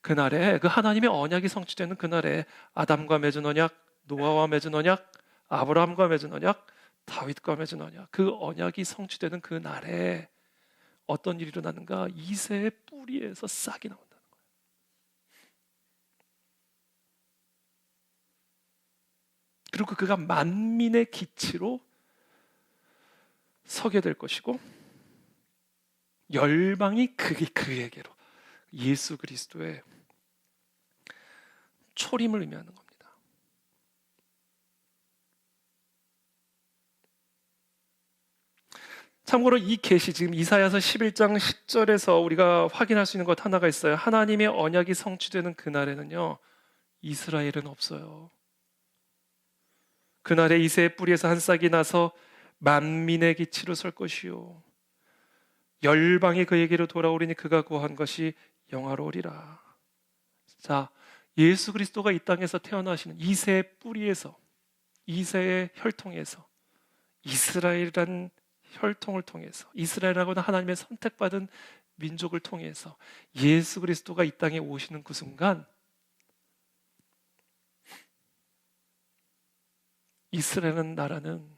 그날에, 그 하나님의 언약이 성취되는 그날에 아담과 맺은 언약, 노아와 맺은 언약, 아브라함과 맺은 언약, 다윗과 맺은 언약, 그 언약이 성취되는 그 날에 어떤 일이 일어나는가? 이새의 뿌리에서 싹이 나온다는 거예요. 그리고 그가 만민의 기치로 서게 될 것이고, 열방이 그에게로, 예수 그리스도의 초림을 의미하는 겁니다. 참고로 이 계시, 지금 이사야서 11장 10절에서 우리가 확인할 수 있는 것 하나가 있어요. 하나님의 언약이 성취되는 그날에는요, 이스라엘은 없어요. 그날에 이새의 뿌리에서 한 싹이 나서 만민의 기치로 설 것이요, 열방이 그에게로 돌아오리니 그가 구한 것이 영화로우리라. 자, 예수 그리스도가 이 땅에서 태어나시는 이새의 뿌리에서, 이새의 혈통에서, 이스라엘이란 혈통을 통해서, 이스라엘이라고 하는 하나님의 선택받은 민족을 통해서 예수 그리스도가 이 땅에 오시는 그 순간, 이스라엘은 나라는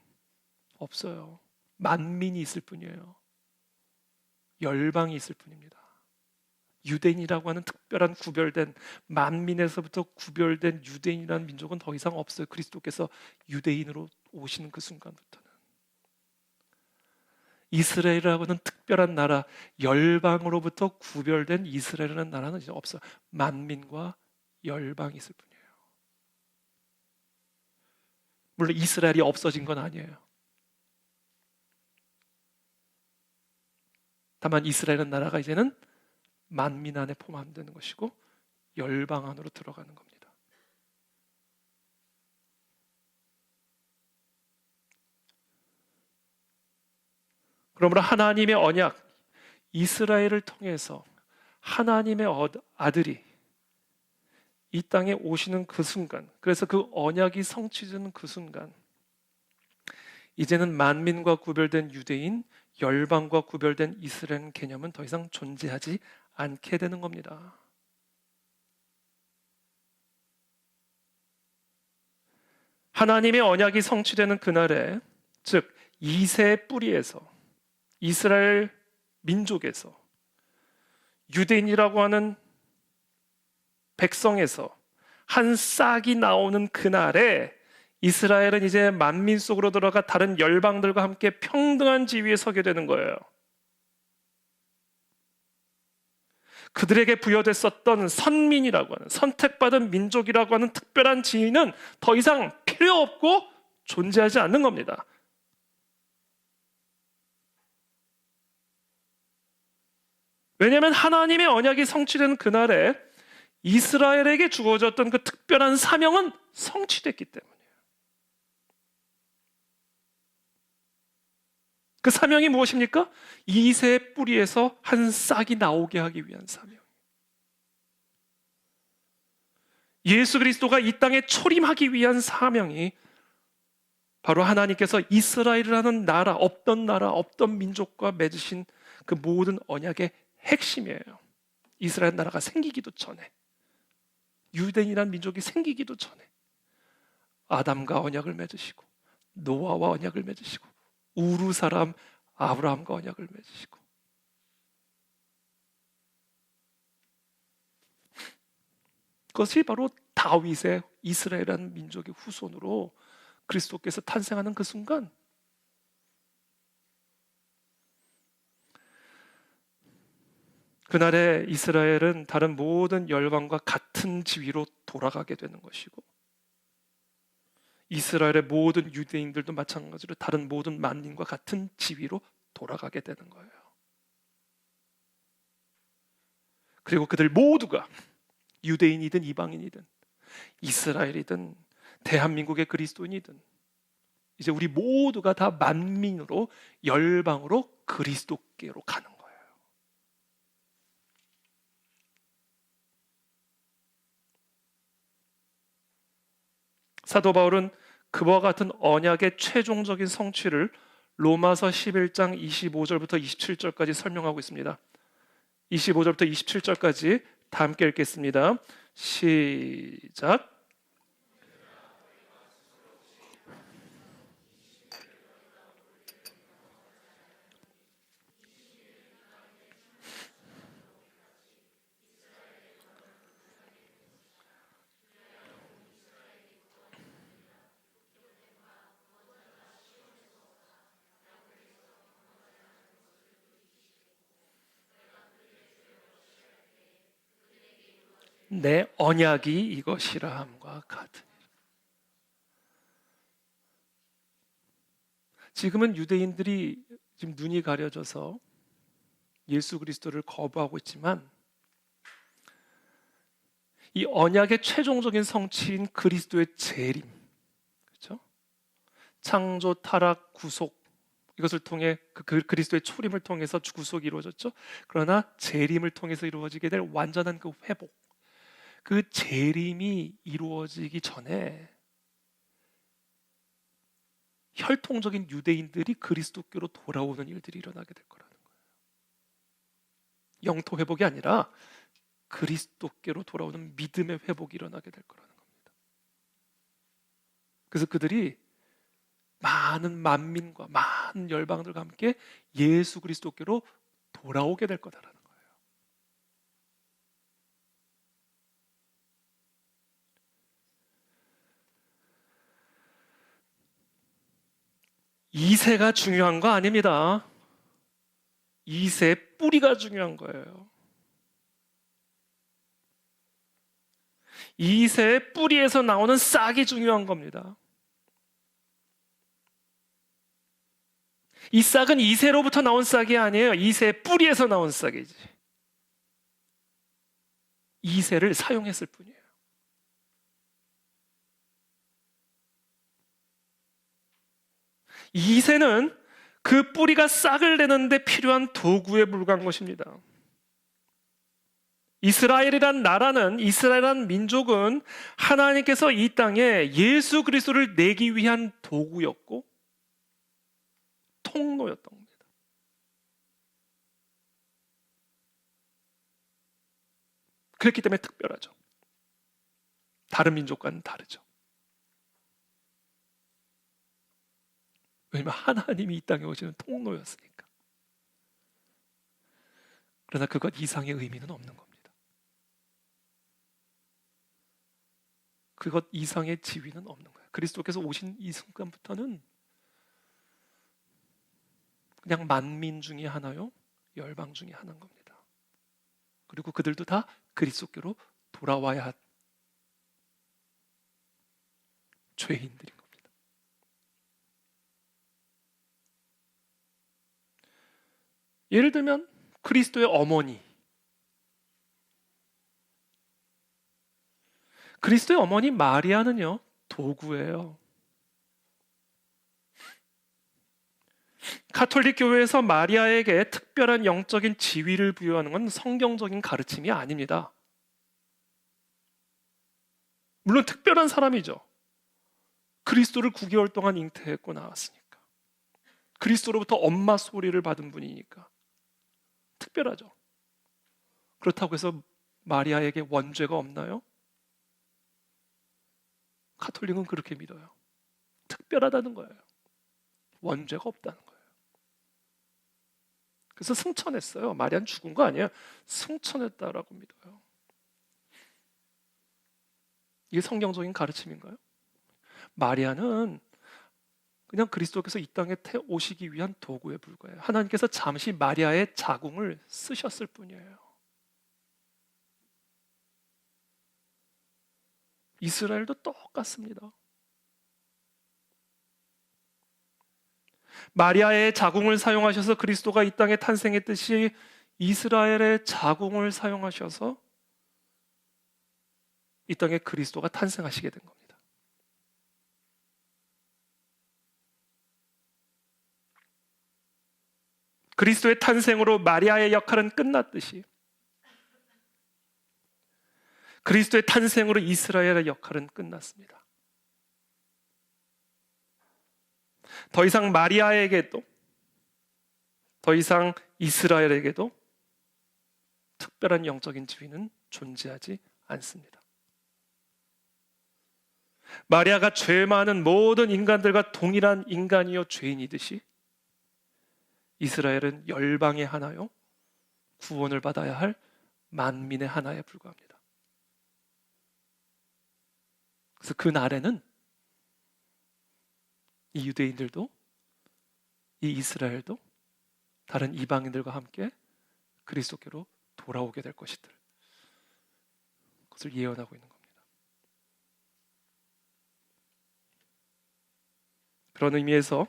없어요. 만민이 있을 뿐이에요. 열방이 있을 뿐입니다. 유대인이라고 하는 특별한 구별된, 만민에서부터 구별된 유대인이라는 민족은 더 이상 없어요. 그리스도께서 유대인으로 오시는 그 순간부터는. 이스라엘이라고 하는 특별한 나라, 열방으로부터 구별된 이스라엘이라는 나라는 이제 없어요. 만민과 열방이 있을 뿐이에요. 물론 이스라엘이 없어진 건 아니에요. 다만 이스라엘은 나라가 이제는 만민 안에 포함되는 것이고 열방 안으로 들어가는 겁니다. 그러므로 하나님의 언약, 이스라엘을 통해서 하나님의 아들이 이 땅에 오시는 그 순간, 그래서 그 언약이 성취되는 그 순간, 이제는 만민과 구별된 유대인, 열방과 구별된 이스라엘 개념은 더 이상 존재하지 않게 되는 겁니다. 하나님의 언약이 성취되는 그날에, 즉 이새의 뿌리에서, 이스라엘 민족에서, 유대인이라고 하는 백성에서 한 싹이 나오는 그날에 이스라엘은 이제 만민 속으로 들어가 다른 열방들과 함께 평등한 지위에 서게 되는 거예요. 그들에게 부여됐었던 선민이라고 하는, 선택받은 민족이라고 하는 특별한 지위는 더 이상 필요 없고 존재하지 않는 겁니다. 왜냐하면 하나님의 언약이 성취된 그날에 이스라엘에게 주어졌던 그 특별한 사명은 성취됐기 때문이에요. 그 사명이 무엇입니까? 이새의 뿌리에서 한 싹이 나오게 하기 위한 사명. 예수 그리스도가 이 땅에 초림하기 위한 사명이 바로 하나님께서 이스라엘이라는 나라, 없던 민족과 맺으신 그 모든 언약의 핵심이에요. 이스라엘 나라가 생기기도 전에, 유대인이라는 민족이 생기기도 전에 아담과 언약을 맺으시고 노아와 언약을 맺으시고 우루 사람 아브라함과 언약을 맺으시고, 그것이 바로 다윗의 이스라엘이라는 민족의 후손으로 그리스도께서 탄생하는 그 순간, 그날에 이스라엘은 다른 모든 열방과 같은 지위로 돌아가게 되는 것이고, 이스라엘의 모든 유대인들도 마찬가지로 다른 모든 만민과 같은 지위로 돌아가게 되는 거예요. 그리고 그들 모두가 유대인이든 이방인이든 이스라엘이든 대한민국의 그리스도인이든 이제 우리 모두가 다 만민으로 열방으로 그리스도께로 가는 거예요. 사도 바울은 그와 같은 언약의 최종적인 성취를 로마서 11장 25절부터 27절까지 설명하고 있습니다. 25절부터 27절까지 다 함께 읽겠습니다. 시작. 내 언약이 이것이라 함과 같으니. 지금은 유대인들이 지금 눈이 가려져서 예수 그리스도를 거부하고 있지만 이 언약의 최종적인 성취인 그리스도의 재림, 그렇죠? 창조, 타락, 구속 이것을 통해 그 그리스도의 초림을 통해서 구속이 이루어졌죠. 그러나 재림을 통해서 이루어지게 될 완전한 그 회복, 그 재림이 이루어지기 전에 혈통적인 유대인들이 그리스도께로 돌아오는 일들이 일어나게 될 거라는 거예요. 영토 회복이 아니라 그리스도께로 돌아오는 믿음의 회복이 일어나게 될 거라는 겁니다. 그래서 그들이 많은 만민과 많은 열방들과 함께 예수 그리스도께로 돌아오게 될 거다라는 거예요. 이세가 중요한 거 아닙니다. 이세 뿌리가 중요한 거예요. 이세 뿌리에서 나오는 싹이 중요한 겁니다. 이 싹은 이세로부터 나온 싹이 아니에요. 이세 뿌리에서 나온 싹이지. 이세를 사용했을 뿐이에요. 이세는 그 뿌리가 싹을 내는데 필요한 도구에 불과한 것입니다. 이스라엘이란 나라는, 이스라엘이란 민족은 하나님께서 이 땅에 예수 그리스도를 내기 위한 도구였고 통로였던 겁니다. 그렇기 때문에 특별하죠. 다른 민족과는 다르죠. 왜냐하면 하나님이 이 땅에 오시는 통로였으니까. 그러나 그것 이상의 의미는 없는 겁니다. 그것 이상의 지위는 없는 거예요. 그리스도께서 오신 이 순간부터는 그냥 만민 중에 하나요, 열방 중에 하나인 겁니다. 그리고 그들도 다 그리스도께로 돌아와야 할 죄인들인 겁니다. 예를 들면 그리스도의 어머니, 그리스도의 어머니 마리아는요, 도구예요. 가톨릭 교회에서 마리아에게 특별한 영적인 지위를 부여하는 건 성경적인 가르침이 아닙니다. 물론 특별한 사람이죠. 그리스도를 9개월 동안 잉태했고 나왔으니까. 그리스도로부터 엄마 소리를 받은 분이니까 특별하죠. 그렇다고 해서 마리아에게 원죄가 없나요? 가톨릭은 그렇게 믿어요. 특별하다는 거예요. 원죄가 없다는 거예요. 그래서 승천했어요. 마리아는 죽은 거 아니에요. 승천했다라고 믿어요. 이게 성경적인 가르침인가요? 마리아는 그냥 그리스도께서 이 땅에 오시기 위한 도구에 불과해요. 하나님께서 잠시 마리아의 자궁을 쓰셨을 뿐이에요. 이스라엘도 똑같습니다. 마리아의 자궁을 사용하셔서 그리스도가 이 땅에 탄생했듯이 이스라엘의 자궁을 사용하셔서 이 땅에 그리스도가 탄생하시게 된 겁니다. 그리스도의 탄생으로 마리아의 역할은 끝났듯이 그리스도의 탄생으로 이스라엘의 역할은 끝났습니다. 더 이상 마리아에게도, 더 이상 이스라엘에게도 특별한 영적인 지위는 존재하지 않습니다. 마리아가 죄 많은 모든 인간들과 동일한 인간이요 죄인이듯이 이스라엘은 열방의 하나요 구원을 받아야 할 만민의 하나에 불과합니다. 그래서 그 날에는 이 유대인들도 이 이스라엘도 다른 이방인들과 함께 그리스도께로 돌아오게 될 것이들, 그것을 예언하고 있는 겁니다. 그런 의미에서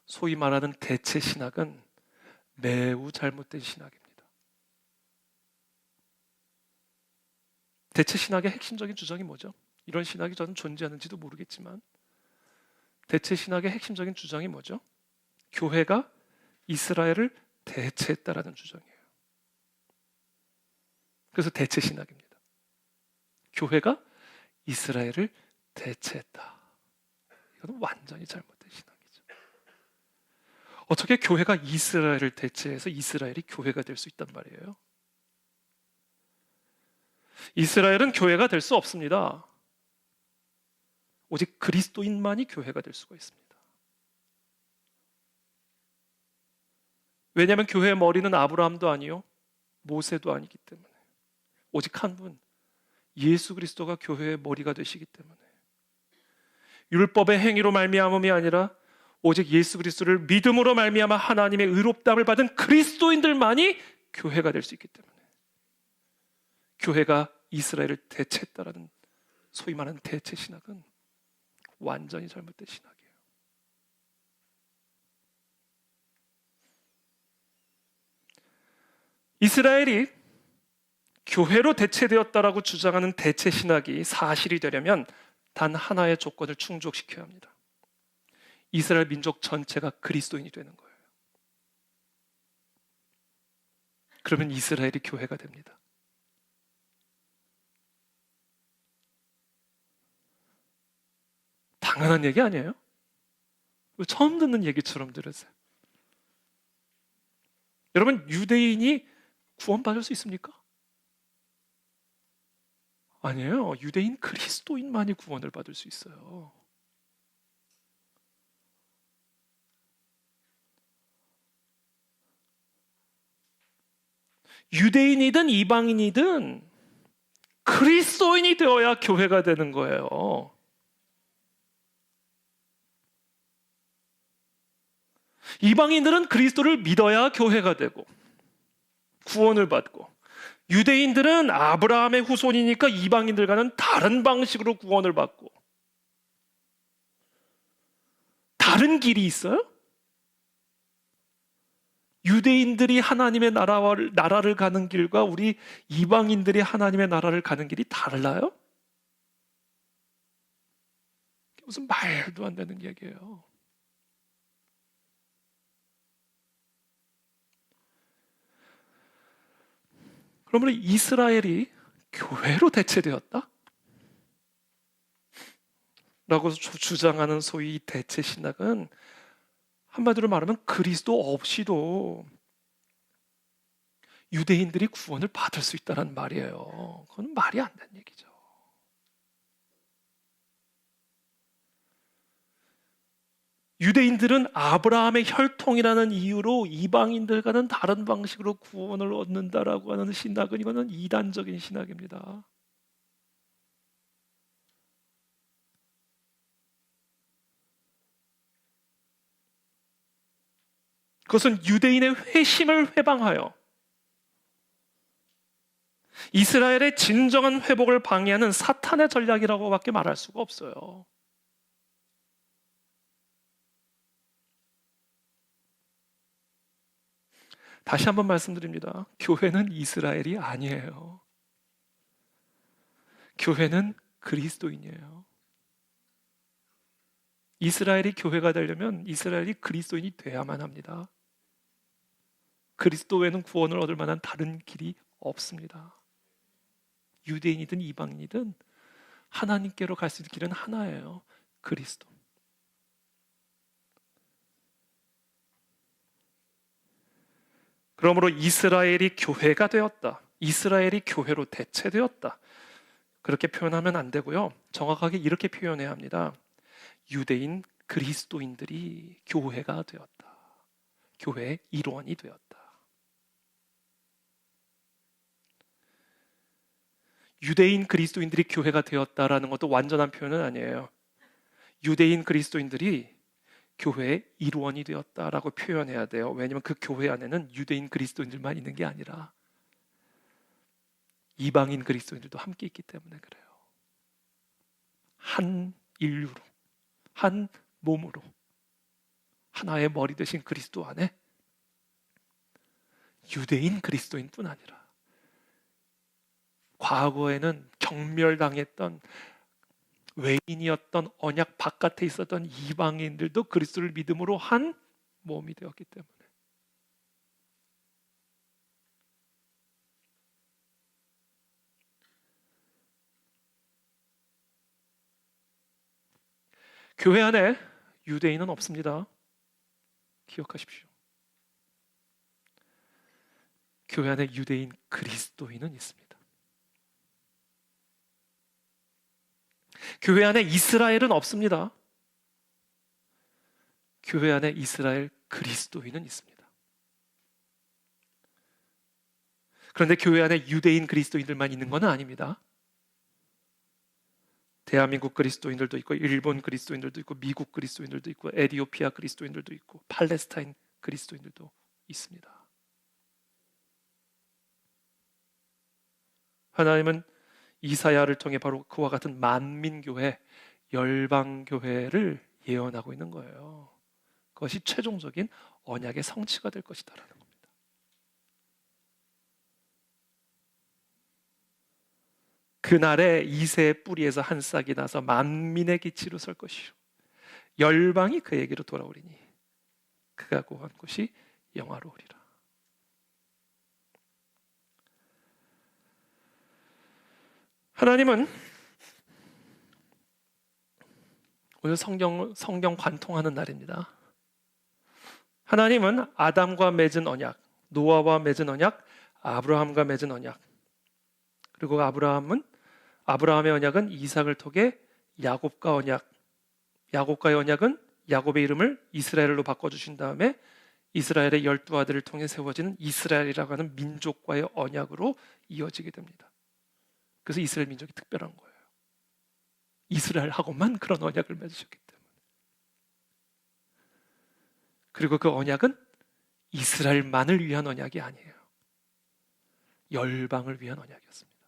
소위 말하는 대체 신학은 매우 잘못된 신학입니다. 대체 신학의 핵심적인 주장이 뭐죠? 이런 신학이 저는 존재하는지도 모르겠지만 대체 신학의 핵심적인 주장이 뭐죠? 교회가 이스라엘을 대체했다라는 주장이에요. 그래서 대체 신학입니다. 교회가 이스라엘을 대체했다. 이건 완전히 잘못된 신학이죠. 어떻게 교회가 이스라엘을 대체해서 이스라엘이 교회가 될 수 있단 말이에요? 이스라엘은 교회가 될 수 없습니다. 오직 그리스도인만이 교회가 될 수가 있습니다. 왜냐하면 교회의 머리는 아브라함도 아니요 모세도 아니기 때문에 오직 한 분, 예수 그리스도가 교회의 머리가 되시기 때문에 율법의 행위로 말미암음이 아니라 오직 예수 그리스도를 믿음으로 말미암아 하나님의 의롭다함을 받은 그리스도인들만이 교회가 될 수 있기 때문에 교회가 이스라엘을 대체했다라는 소위 말하는 대체 신학은 완전히 잘못된 신학이에요. 이스라엘이 교회로 대체되었다라고 주장하는 대체 신학이 사실이 되려면 단 하나의 조건을 충족시켜야 합니다. 이스라엘 민족 전체가 그리스도인이 되는 거예요. 그러면 이스라엘이 교회가 됩니다. 당연한 얘기 아니에요? 처음 듣는 얘기처럼 들으세요. 여러분, 유대인이 구원받을 수 있습니까? 아니에요. 유대인 그리스도인만이 구원을 받을 수 있어요. 유대인이든 이방인이든 그리스도인이 되어야 교회가 되는 거예요. 이방인들은 그리스도를 믿어야 교회가 되고 구원을 받고, 유대인들은 아브라함의 후손이니까 이방인들과는 다른 방식으로 구원을 받고, 다른 길이 있어요? 유대인들이 하나님의 나라를 가는 길과 우리 이방인들이 하나님의 나라를 가는 길이 달라요? 무슨 말도 안 되는 얘기예요. 그러면 이스라엘이 교회로 대체되었다? 라고 주장하는 소위 대체 신학은 한마디로 말하면 그리스도 없이도 유대인들이 구원을 받을 수 있다는 말이에요. 그건 말이 안 되는 얘기죠. 유대인들은 아브라함의 혈통이라는 이유로 이방인들과는 다른 방식으로 구원을 얻는다라고 하는 신학은, 이거는 이단적인 신학입니다. 그것은 유대인의 회심을 회방하여 이스라엘의 진정한 회복을 방해하는 사탄의 전략이라고밖에 말할 수가 없어요. 다시 한번 말씀드립니다. 교회는 이스라엘이 아니에요. 교회는 그리스도인이에요. 이스라엘이 교회가 되려면 이스라엘이 그리스도인이 돼야만 합니다. 그리스도 외에는 구원을 얻을 만한 다른 길이 없습니다. 유대인이든 이방인이든 하나님께로 갈 수 있는 길은 하나예요. 그리스도. 그러므로 이스라엘이 교회가 되었다. 이스라엘이 교회로 대체되었다. 그렇게 표현하면 안 되고요. 정확하게 이렇게 표현해야 합니다. 유대인 그리스도인들이 교회가 되었다. 교회의 일원이 되었다. 유대인 그리스도인들이 교회가 되었다라는 것도 완전한 표현은 아니에요. 유대인 그리스도인들이 교회의 일원이 되었다라고 표현해야 돼요. 왜냐하면 그 교회 안에는 유대인 그리스도인들만 있는 게 아니라 이방인 그리스도인들도 함께 있기 때문에 그래요. 한 인류로, 한 몸으로 하나의 머리 되신 그리스도 안에 유대인 그리스도인뿐 아니라 과거에는 경멸당했던 외인이었던 언약 바깥에 있었던 이방인들도 그리스도를 믿음으로 한 몸이 되었기 때문에 교회 안에 유대인은 없습니다. 기억하십시오. 교회 안에 유대인 그리스도인은 있습니다. 교회 안에 이스라엘은 없습니다. 교회 안에 이스라엘 그리스도인은 있습니다. 그런데 교회 안에 유대인 그리스도인들만 있는 것은 아닙니다. 대한민국 그리스도인들도 있고, 일본 그리스도인들도 있고, 미국 그리스도인들도 있고, 에티오피아 그리스도인들도 있고, 팔레스타인 그리스도인들도 있습니다. 하나님은 이사야를 통해 바로 그와 같은 만민교회, 열방교회를 예언하고 있는 거예요. 그것이 최종적인 언약의 성취가 될 것이다라는 겁니다. 그날에 이새의 뿌리에서 한 싹이 나서 만민의 기치로 설 것이요 열방이 그에게로 돌아오리니 그가 구한 곳이 영화로우리라. 하나님은 오늘 성경 관통하는 날입니다. 하나님은 아담과 맺은 언약, 노아와 맺은 언약, 아브라함과 맺은 언약, 그리고 아브라함의 언약은 이삭을 통해 야곱과 언약, 야곱과의 언약은 야곱의 이름을 이스라엘로 바꿔주신 다음에 이스라엘의 12아들을 통해 세워지는 이스라엘이라고 하는 민족과의 언약으로 이어지게 됩니다. 그래서 이스라엘 민족이 특별한 거예요. 이스라엘하고만 그런 언약을 맺으셨기 때문에. 그리고 그 언약은 이스라엘만을 위한 언약이 아니에요. 열방을 위한 언약이었습니다.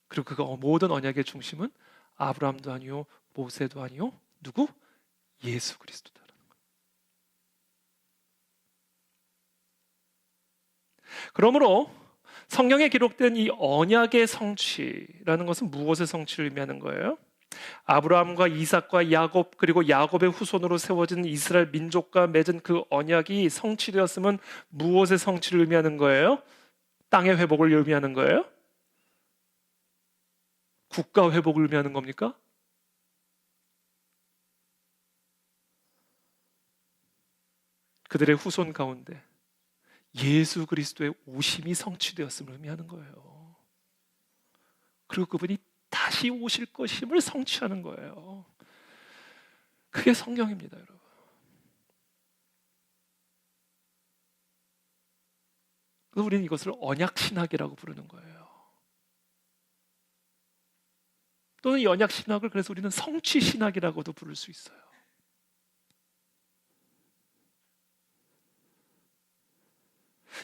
그리고 그 모든 언약의 중심은 아브라함도 아니요, 모세도 아니요, 누구? 예수 그리스도다라는 거예요. 그러므로 성경에 기록된 이 언약의 성취라는 것은 무엇의 성취를 의미하는 거예요? 아브라함과 이삭과 야곱 그리고 야곱의 후손으로 세워진 이스라엘 민족과 맺은 그 언약이 성취되었으면 무엇의 성취를 의미하는 거예요? 땅의 회복을 의미하는 거예요? 국가 회복을 의미하는 겁니까? 그들의 후손 가운데 예수 그리스도의 오심이 성취되었음을 의미하는 거예요. 그리고 그분이 다시 오실 것임을 성취하는 거예요. 그게 성경입니다, 여러분. 그래서 우리는 이것을 언약신학이라고 부르는 거예요. 또는 이 언약신학을 그래서 우리는 성취신학이라고도 부를 수 있어요.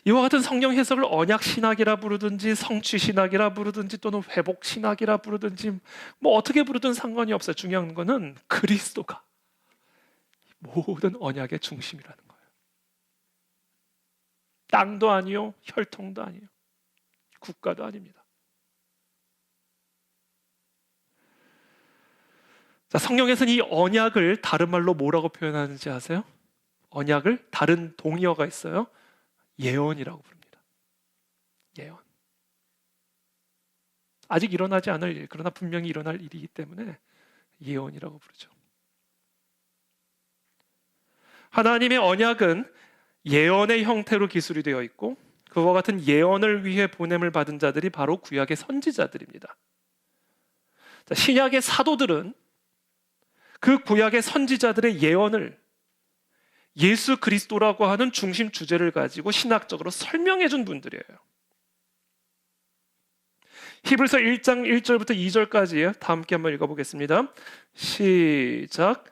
이와 같은 성경 해석을 언약신학이라 부르든지 성취신학이라 부르든지 또는 회복신학이라 부르든지 뭐 어떻게 부르든 상관이 없어요. 중요한 거는 그리스도가 모든 언약의 중심이라는 거예요. 땅도 아니요, 혈통도 아니요, 국가도 아닙니다. 자, 성경에서는 이 언약을 다른 말로 뭐라고 표현하는지 아세요? 언약을 다른 동의어가 있어요. 예언이라고 부릅니다. 예언. 아직 일어나지 않을 일, 그러나 분명히 일어날 일이기 때문에 예언이라고 부르죠. 하나님의 언약은 예언의 형태로 기술이 되어 있고 그와 같은 예언을 위해 보냄을 받은 자들이 바로 구약의 선지자들입니다. 자, 신약의 사도들은 그 구약의 선지자들의 예언을 예수 그리스도라고 하는 중심 주제를 가지고 신학적으로 설명해 준 분들이에요. 히브리서 1장 1절부터 2절까지 다 함께 한번 읽어보겠습니다. 시작.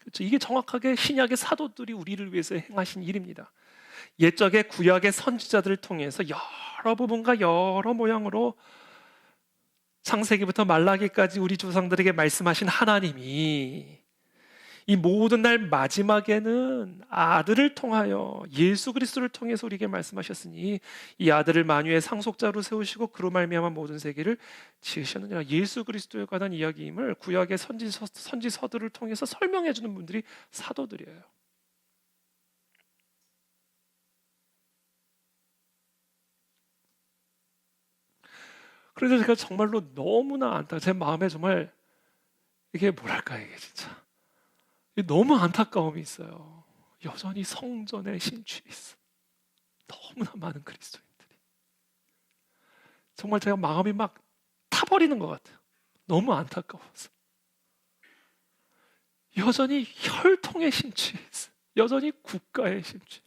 그렇죠. 이게 정확하게 신약의 사도들이 우리를 위해서 행하신 일입니다. 옛적의 구약의 선지자들을 통해서 여러 부분과 여러 모양으로 창세기부터 말라기까지 우리 조상들에게 말씀하신 하나님이 이 모든 날 마지막에는 아들을 통하여 예수 그리스도를 통해서 우리에게 말씀하셨으니 이 아들을 만유의 상속자로 세우시고 그로 말미암아 모든 세계를 지으셨느니라. 예수 그리스도에 관한 이야기임을 구약의 선지서들을 통해서 설명해 주는 분들이 사도들이에요. 그래서 제가 정말로 너무나 제 마음에 정말 이게 뭐랄까 이게 진짜 너무 안타까움이 있어요. 여전히 성전에 심취해 있어. 너무나 많은 그리스도인들이. 정말 제가 마음이 막 타버리는 것 같아요. 너무 안타까워서. 여전히 혈통에 심취해 있어. 여전히 국가에 심취해 있어.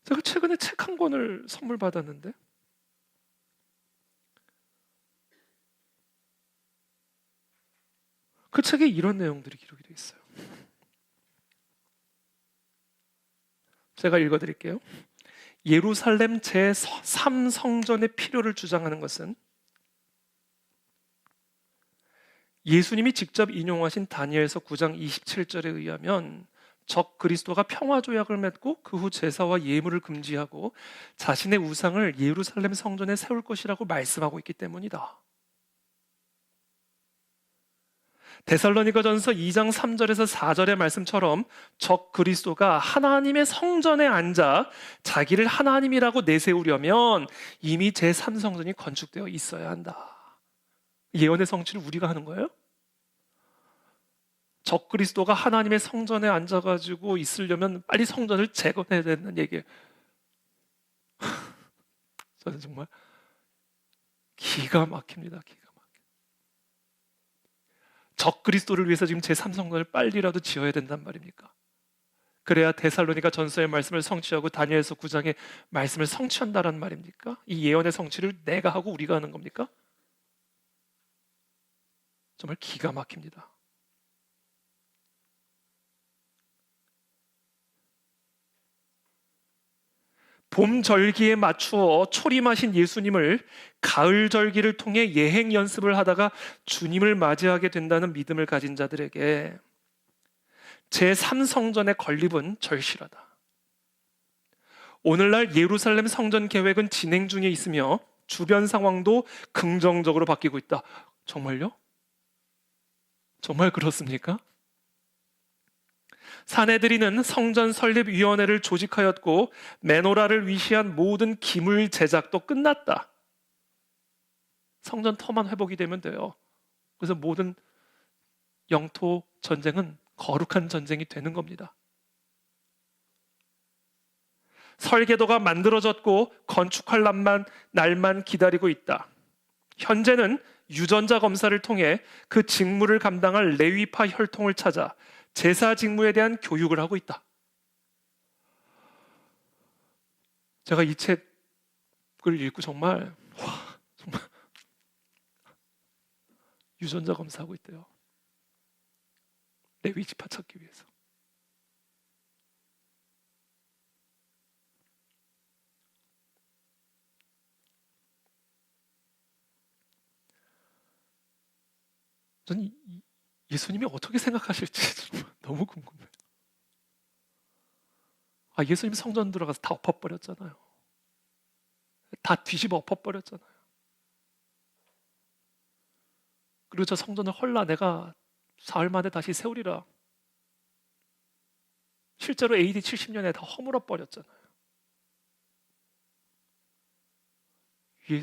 제가 최근에 책 한 권을 선물 받았는데 그 책에 이런 내용들이 기록이 되어 있어요. 제가 읽어드릴게요. 예루살렘 제3성전의 필요를 주장하는 것은 예수님이 직접 인용하신 다니엘서 9장 27절에 의하면 적 그리스도가 평화조약을 맺고 그 후 제사와 예물을 금지하고 자신의 우상을 예루살렘 성전에 세울 것이라고 말씀하고 있기 때문이다. 데살로니가전서 2장 3절에서 4절의 말씀처럼 적 그리스도가 하나님의 성전에 앉아 자기를 하나님이라고 내세우려면 이미 제3성전이 건축되어 있어야 한다. 예언의 성취를 우리가 하는 거예요? 적 그리스도가 하나님의 성전에 앉아가지고 있으려면 빨리 성전을 재건해야 된다는 얘기예요. 저는 정말 기가 막힙니다. 기가 막혀. 적 그리스도를 위해서 지금 제3성전을 빨리라도 지어야 된단 말입니까? 그래야 데살로니가 전서의 말씀을 성취하고 다니엘서 9장의 말씀을 성취한다는 말입니까? 이 예언의 성취를 내가 하고 우리가 하는 겁니까? 정말 기가 막힙니다. 봄 절기에 맞추어 초림하신 예수님을 가을 절기를 통해 예행 연습을 하다가 주님을 맞이하게 된다는 믿음을 가진 자들에게 제3성전의 건립은 절실하다. 오늘날 예루살렘 성전 계획은 진행 중에 있으며 주변 상황도 긍정적으로 바뀌고 있다. 정말요? 정말 그렇습니까? 사내들이는 성전 설립위원회를 조직하였고 메노라를 위시한 모든 기물 제작도 끝났다. 성전 터만 회복이 되면 돼요. 그래서 모든 영토 전쟁은 거룩한 전쟁이 되는 겁니다. 설계도가 만들어졌고 건축할 날만 기다리고 있다. 현재는 유전자 검사를 통해 그 직무를 감당할 레위파 혈통을 찾아 제사 직무에 대한 교육을 하고 있다. 제가 이 책을 읽고 정말 유전자 검사하고 있대요. 레위 지파 찾기 위해서. 저는 예수님이 어떻게 생각하실지 정말 너무 궁금해요. 예수님 성전 들어가서 다 엎어버렸잖아요. 다 뒤집어 엎어버렸잖아요. 그리고 저 성전을 헐라 내가 사흘 만에 다시 세우리라. 실제로 AD 70년에 다 허물어 버렸잖아요.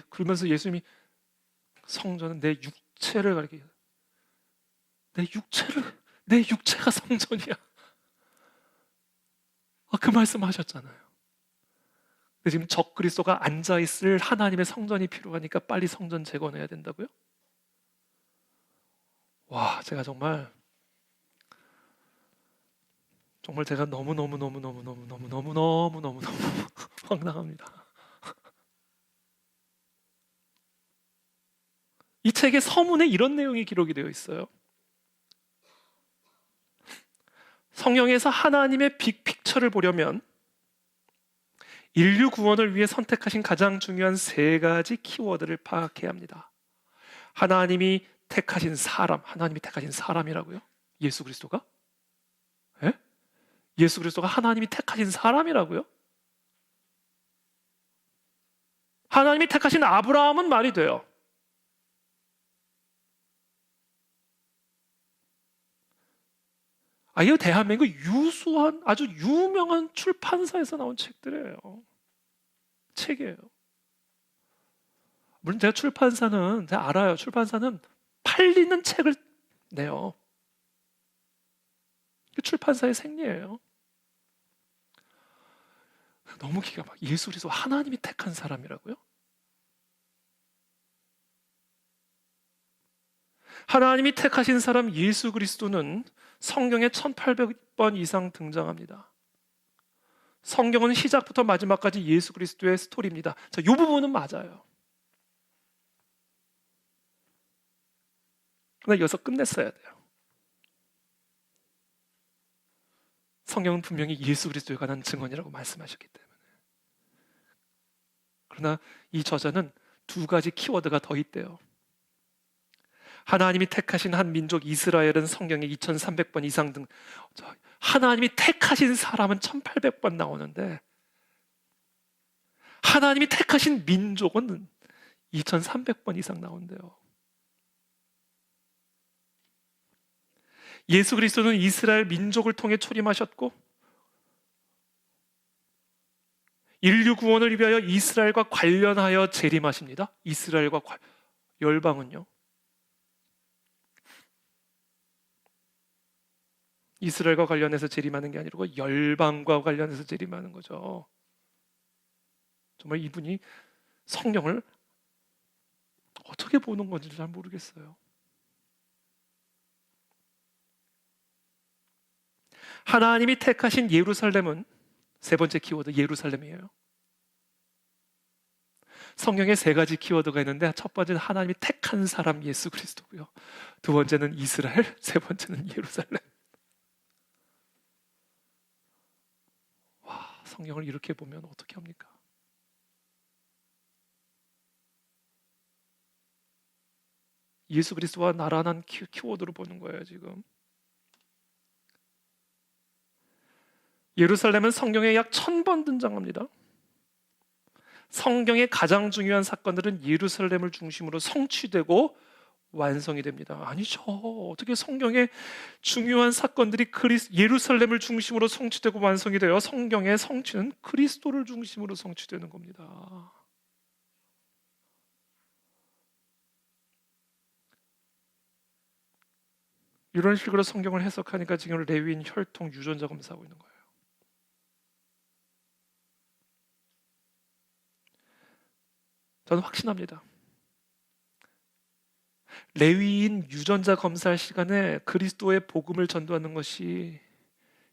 그러면서 예수님이 성전은 내 육체를 가리켜. 내 육체가 성전이야. 그 말씀하셨잖아요. 근데 지금 적그리스도가 앉아 있을 하나님의 성전이 필요하니까 빨리 성전 재건해야 된다고요? 와, 제가 정말 제가 너무 황당합니다. 이 책의 서문에 이런 내용이 기록이 되어 있어요. 성경에서 하나님의 빅픽처를 보려면 인류 구원을 위해 선택하신 가장 중요한 세 가지 키워드를 파악해야 합니다. 하나님이 택하신 사람이라고요? 예수 그리스도가? 예? 예수 그리스도가 하나님이 택하신 사람이라고요? 하나님이 택하신 아브라함은 말이 돼요. 이거 대한민국 유수한 아주 유명한 출판사에서 나온 책이에요. 물론 제가 알아요. 출판사는 팔리는 책을 내요. 출판사의 생리예요. 너무 기가 막 예수 그리스도 하나님이 택한 사람이라고요? 하나님이 택하신 사람 예수 그리스도는 성경에 1800번 이상 등장합니다. 성경은 시작부터 마지막까지 예수 그리스도의 스토리입니다. 이 부분은 맞아요. 그러나 여기서 끝냈어야 돼요. 성경은 분명히 예수 그리스도에 관한 증언이라고 말씀하셨기 때문에. 그러나 이 저자는 두 가지 키워드가 더 있대요. 하나님이 택하신 한 민족 이스라엘은 성경에 2300번 이상 하나님이 택하신 사람은 1800번 나오는데 하나님이 택하신 민족은 2300번 이상 나온대요. 예수 그리스도는 이스라엘 민족을 통해 초림하셨고 인류 구원을 위하여 이스라엘과 관련하여 재림하십니다. 열방은요? 이스라엘과 관련해서 재림하는 게 아니고 열방과 관련해서 재림하는 거죠. 정말 이분이 성경을 어떻게 보는 건지 잘 모르겠어요. 하나님이 택하신 예루살렘은 세 번째 키워드 예루살렘이에요. 성경에 세 가지 키워드가 있는데 첫 번째는 하나님이 택한 사람 예수 그리스도고요. 두 번째는 이스라엘, 세 번째는 예루살렘. 성경을 이렇게 보면 어떻게 합니까? 예수 그리스도와 나란한 키워드로 보는 거예요, 지금. 예루살렘은 성경에 약 1000번 등장합니다. 성경의 가장 중요한 사건들은 예루살렘을 중심으로 성취되고 완성이 됩니다. 아니죠. 어떻게 성경의 중요한 사건들이 예루살렘을 중심으로 성취되고 완성이 돼요? 성경의 성취는 그리스도를 중심으로 성취되는 겁니다. 이런 식으로 성경을 해석하니까 지금 레위인 혈통 유전자 검사하고 있는 거예요. 저는 확신합니다. 레위인 유전자 검사할 시간에 그리스도의 복음을 전도하는 것이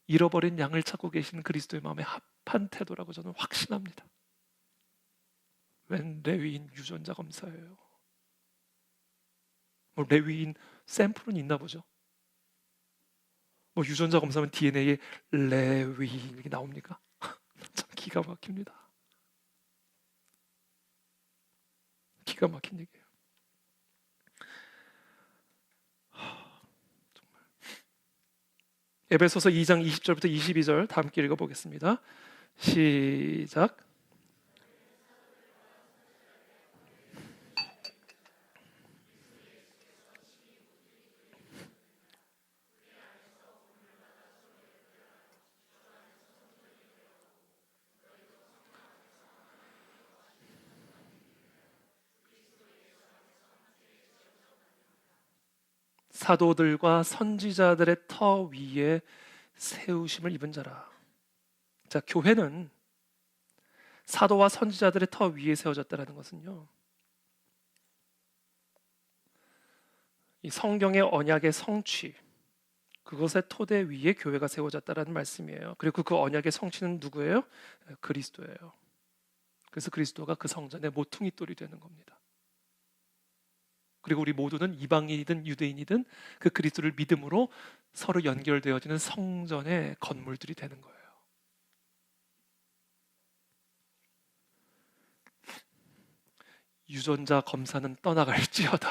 잃어버린 양을 찾고 계신 그리스도의 마음에 합한 태도라고 저는 확신합니다. 웬 레위인 유전자 검사예요? 레위인 샘플은 있나 보죠. 유전자 검사하면 DNA에 레위인 이렇게 나옵니까? 참 기가 막힙니다. 기가 막힌 얘기예요. 에베소서 2장 20절부터 22절 다 함께 읽어보겠습니다. 시작. 사도들과 선지자들의 터 위에 세우심을 입은 자라. 자, 교회는 사도와 선지자들의 터 위에 세워졌다는 것은요, 이 성경의 언약의 성취, 그것의 토대 위에 교회가 세워졌다는 말씀이에요. 그리고 그 언약의 성취는 누구예요? 그리스도예요. 그래서 그리스도가 그 성전의 모퉁이 돌이 되는 겁니다. 그리고 우리 모두는 이방인이든 유대인이든 그 그리스도를 믿음으로 서로 연결되어지는 성전의 건물들이 되는 거예요. 유전자 검사는 떠나갈지어다.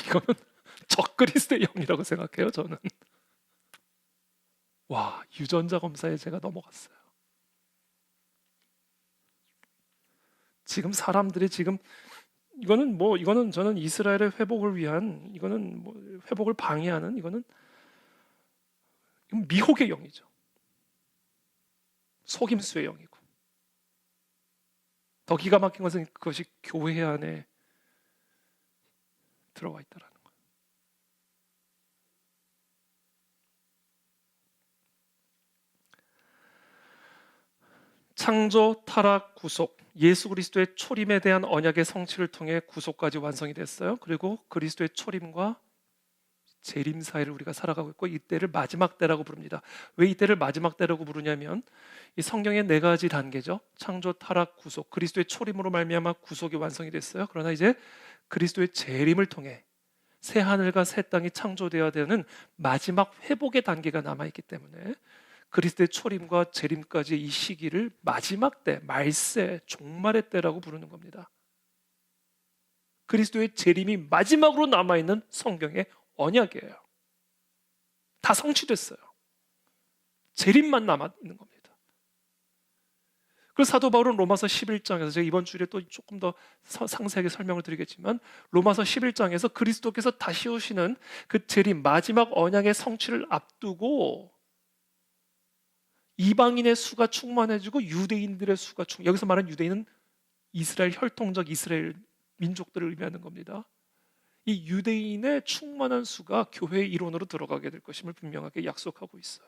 이거는 적그리스도의 영이라고 생각해요, 저는. 와, 유전자 검사에 제가 넘어갔어요. 지금 사람들이 이거는 저는 이스라엘의 회복을 위한, 이거는 회복을 방해하는, 이건 미혹의 영이죠. 속임수의 영이고. 더 기가 막힌 것은 그것이 교회 안에 들어와 있다라는 거예요. 창조, 타락, 구속, 예수 그리스도의 초림에 대한 언약의 성취를 통해 구속까지 완성이 됐어요. 그리고 그리스도의 초림과 재림 사이를 우리가 살아가고 있고, 이때를 마지막 때라고 부릅니다. 왜 이때를 마지막 때라고 부르냐면 이 성경의 네 가지 단계죠. 창조, 타락, 구속. 그리스도의 초림으로 말미암아 구속이 완성이 됐어요. 그러나 이제 그리스도의 재림을 통해 새 하늘과 새 땅이 창조되어야 되는 마지막 회복의 단계가 남아있기 때문에 그리스도의 초림과 재림까지 이 시기를 마지막 때, 말세, 종말의 때라고 부르는 겁니다. 그리스도의 재림이 마지막으로 남아있는 성경의 언약이에요. 다 성취됐어요. 재림만 남아있는 겁니다. 그래서 사도 바울은 로마서 11장에서, 제가 이번 주에 또 조금 더 상세하게 설명을 드리겠지만, 로마서 11장에서 그리스도께서 다시 오시는 그 재림, 마지막 언약의 성취를 앞두고 이방인의 수가 충만해지고 유대인들의 수가 여기서 말하는 유대인은 이스라엘 혈통적 이스라엘 민족들을 의미하는 겁니다. 이 유대인의 충만한 수가 교회의 이론으로 들어가게 될 것임을 분명하게 약속하고 있어요.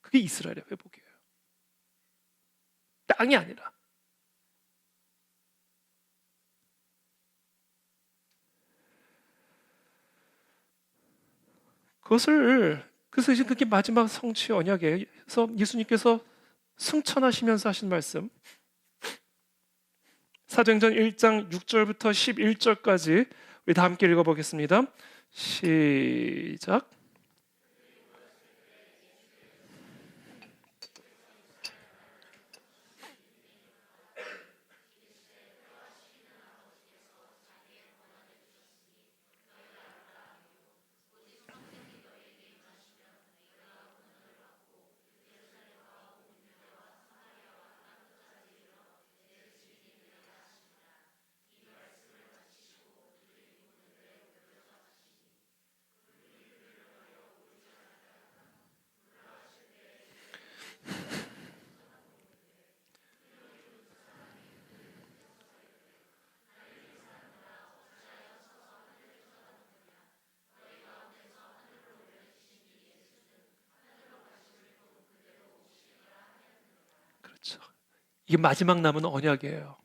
그게 이스라엘의 회복이에요. 땅이 아니라. 그래서 이제 그게 마지막 성취 언약이에요. 그래서 예수님께서 승천하시면서 하신 말씀, 사도행전 1장 6절부터 11절까지 우리 다 함께 읽어보겠습니다. 시작. 그렇죠. 이게 마지막 남은 언약이에요.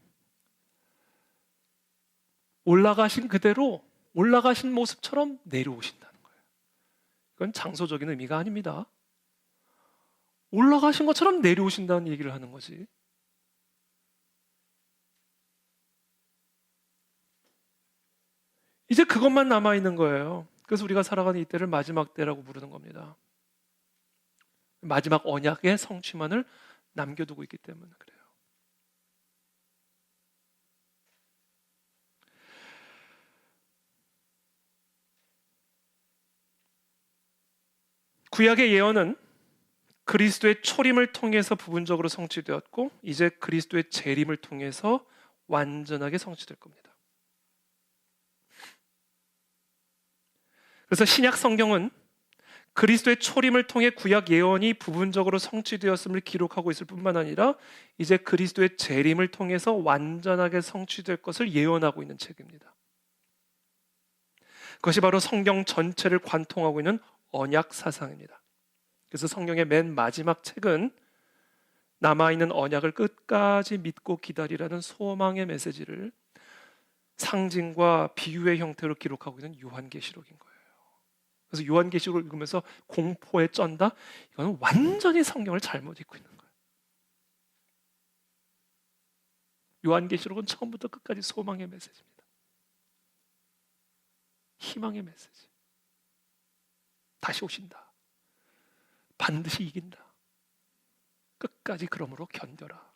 올라가신 그대로, 올라가신 모습처럼 내려오신다는 거예요. 이건 장소적인 의미가 아닙니다. 올라가신 것처럼 내려오신다는 얘기를 하는 거지. 이제 그것만 남아있는 거예요. 그래서 우리가 살아가는 이때를 마지막 때라고 부르는 겁니다. 마지막 언약의 성취만을 남겨두고 있기 때문에 그래요. 구약의 예언은 그리스도의 초림을 통해서 부분적으로 성취되었고 이제 그리스도의 재림을 통해서 완전하게 성취될 겁니다. 그래서 신약 성경은 그리스도의 초림을 통해 구약 예언이 부분적으로 성취되었음을 기록하고 있을 뿐만 아니라 이제 그리스도의 재림을 통해서 완전하게 성취될 것을 예언하고 있는 책입니다. 그것이 바로 성경 전체를 관통하고 있는 언약 사상입니다. 그래서 성경의 맨 마지막 책은 남아있는 언약을 끝까지 믿고 기다리라는 소망의 메시지를 상징과 비유의 형태로 기록하고 있는 요한계시록인 거예요. 그래서 요한계시록을 읽으면서 공포에 쩐다? 이거는 완전히 성경을 잘못 읽고 있는 거예요. 요한계시록은 처음부터 끝까지 소망의 메시지입니다. 희망의 메시지. 다시 오신다. 반드시 이긴다. 끝까지 그러므로 견뎌라.